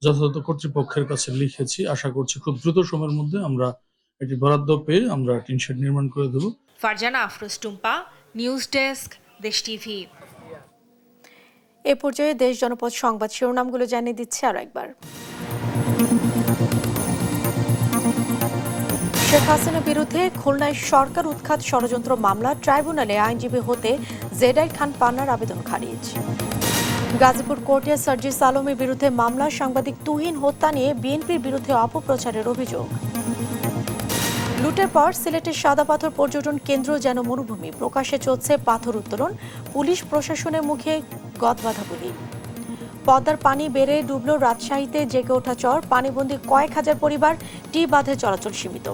Speaker 25: যথাযথ কর্তৃপক্ষের কাছে লিখেছি। আশা করছি খুব দ্রুত সময়ের মধ্যে আমরা এটি বরাদ্দ পেয়ে আমরা টিনশেড নির্মাণ করে দেব।
Speaker 8: ফারজানা আফরোজ টুম্পা, নিউজ ডেস্ক, দেশ টিভি।
Speaker 1: এ পর্যায়ে দেশ জনপদ সংবাদ শিরোনামগুলো জানিয়ে দিচ্ছে আরো একবার। শেখ হাসিনার বিরুদ্ধে খুলনায় সরকার উৎখাত ষড়যন্ত্র মামলা ট্রাইব্যুনালে আইনজীবী হতে জেডাই খান পান্নার আবেদন খারিজ। গাজীপুর কোর্টে সার্জিস আলমের বিরুদ্ধে মামলা, সাংবাদিক তুহিন হত্যা নিয়ে বিএনপির বিরুদ্ধে অপপ্রচারের অভিযোগ। লুটের পর সিলেটের সাদা পাথর পর্যটন কেন্দ্র যেন মরুভূমি, প্রকাশ্যে চলছে পাথর উত্তোলন, পুলিশ প্রশাসনের মুখে গদবাধা বলি। পদ্মার পানি বেড়ে ডুবল রাজশাহীতে, জেগে ওঠা চর, পানিবন্দী কয়েক হাজার পরিবার, টি বাঁধে চলাচল সীমিত।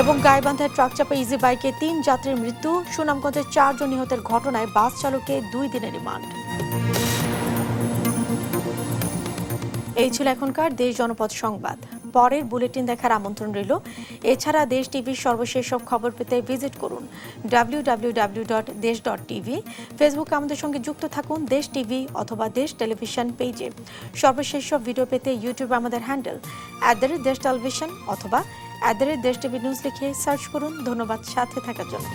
Speaker 1: এবং গাইবান্ধায় ট্রাক চাপা ইজি বাইকে 3 যাত্রীর মৃত্যু, সুনামগঞ্জে 4 জন নিহতের ঘটনায় বাস চালককে 2 দিনের রিমান্ড। এই ছিল এখনকার দেশ জনপদ সংবাদ। পরের বুলেটিন দেখার আমন্ত্রণ রইল। এছাড়া দেশ টিভির সর্বশেষ সব খবর পেতে ভিজিট করুন www.desh.tv। ফেসবুকে আমাদের সঙ্গে যুক্ত থাকুন দেশ টিভি অথবা দেশ টেলিভিশন পেজে। সর্বশেষ সব ভিডিও পেতে ইউটিউবে আমাদের হ্যান্ডেল @দেশ টেলিভিশন অথবা @দেশ টিভি নিউজ লিখে সার্চ করুন। ধন্যবাদ সাথে থাকার জন্য।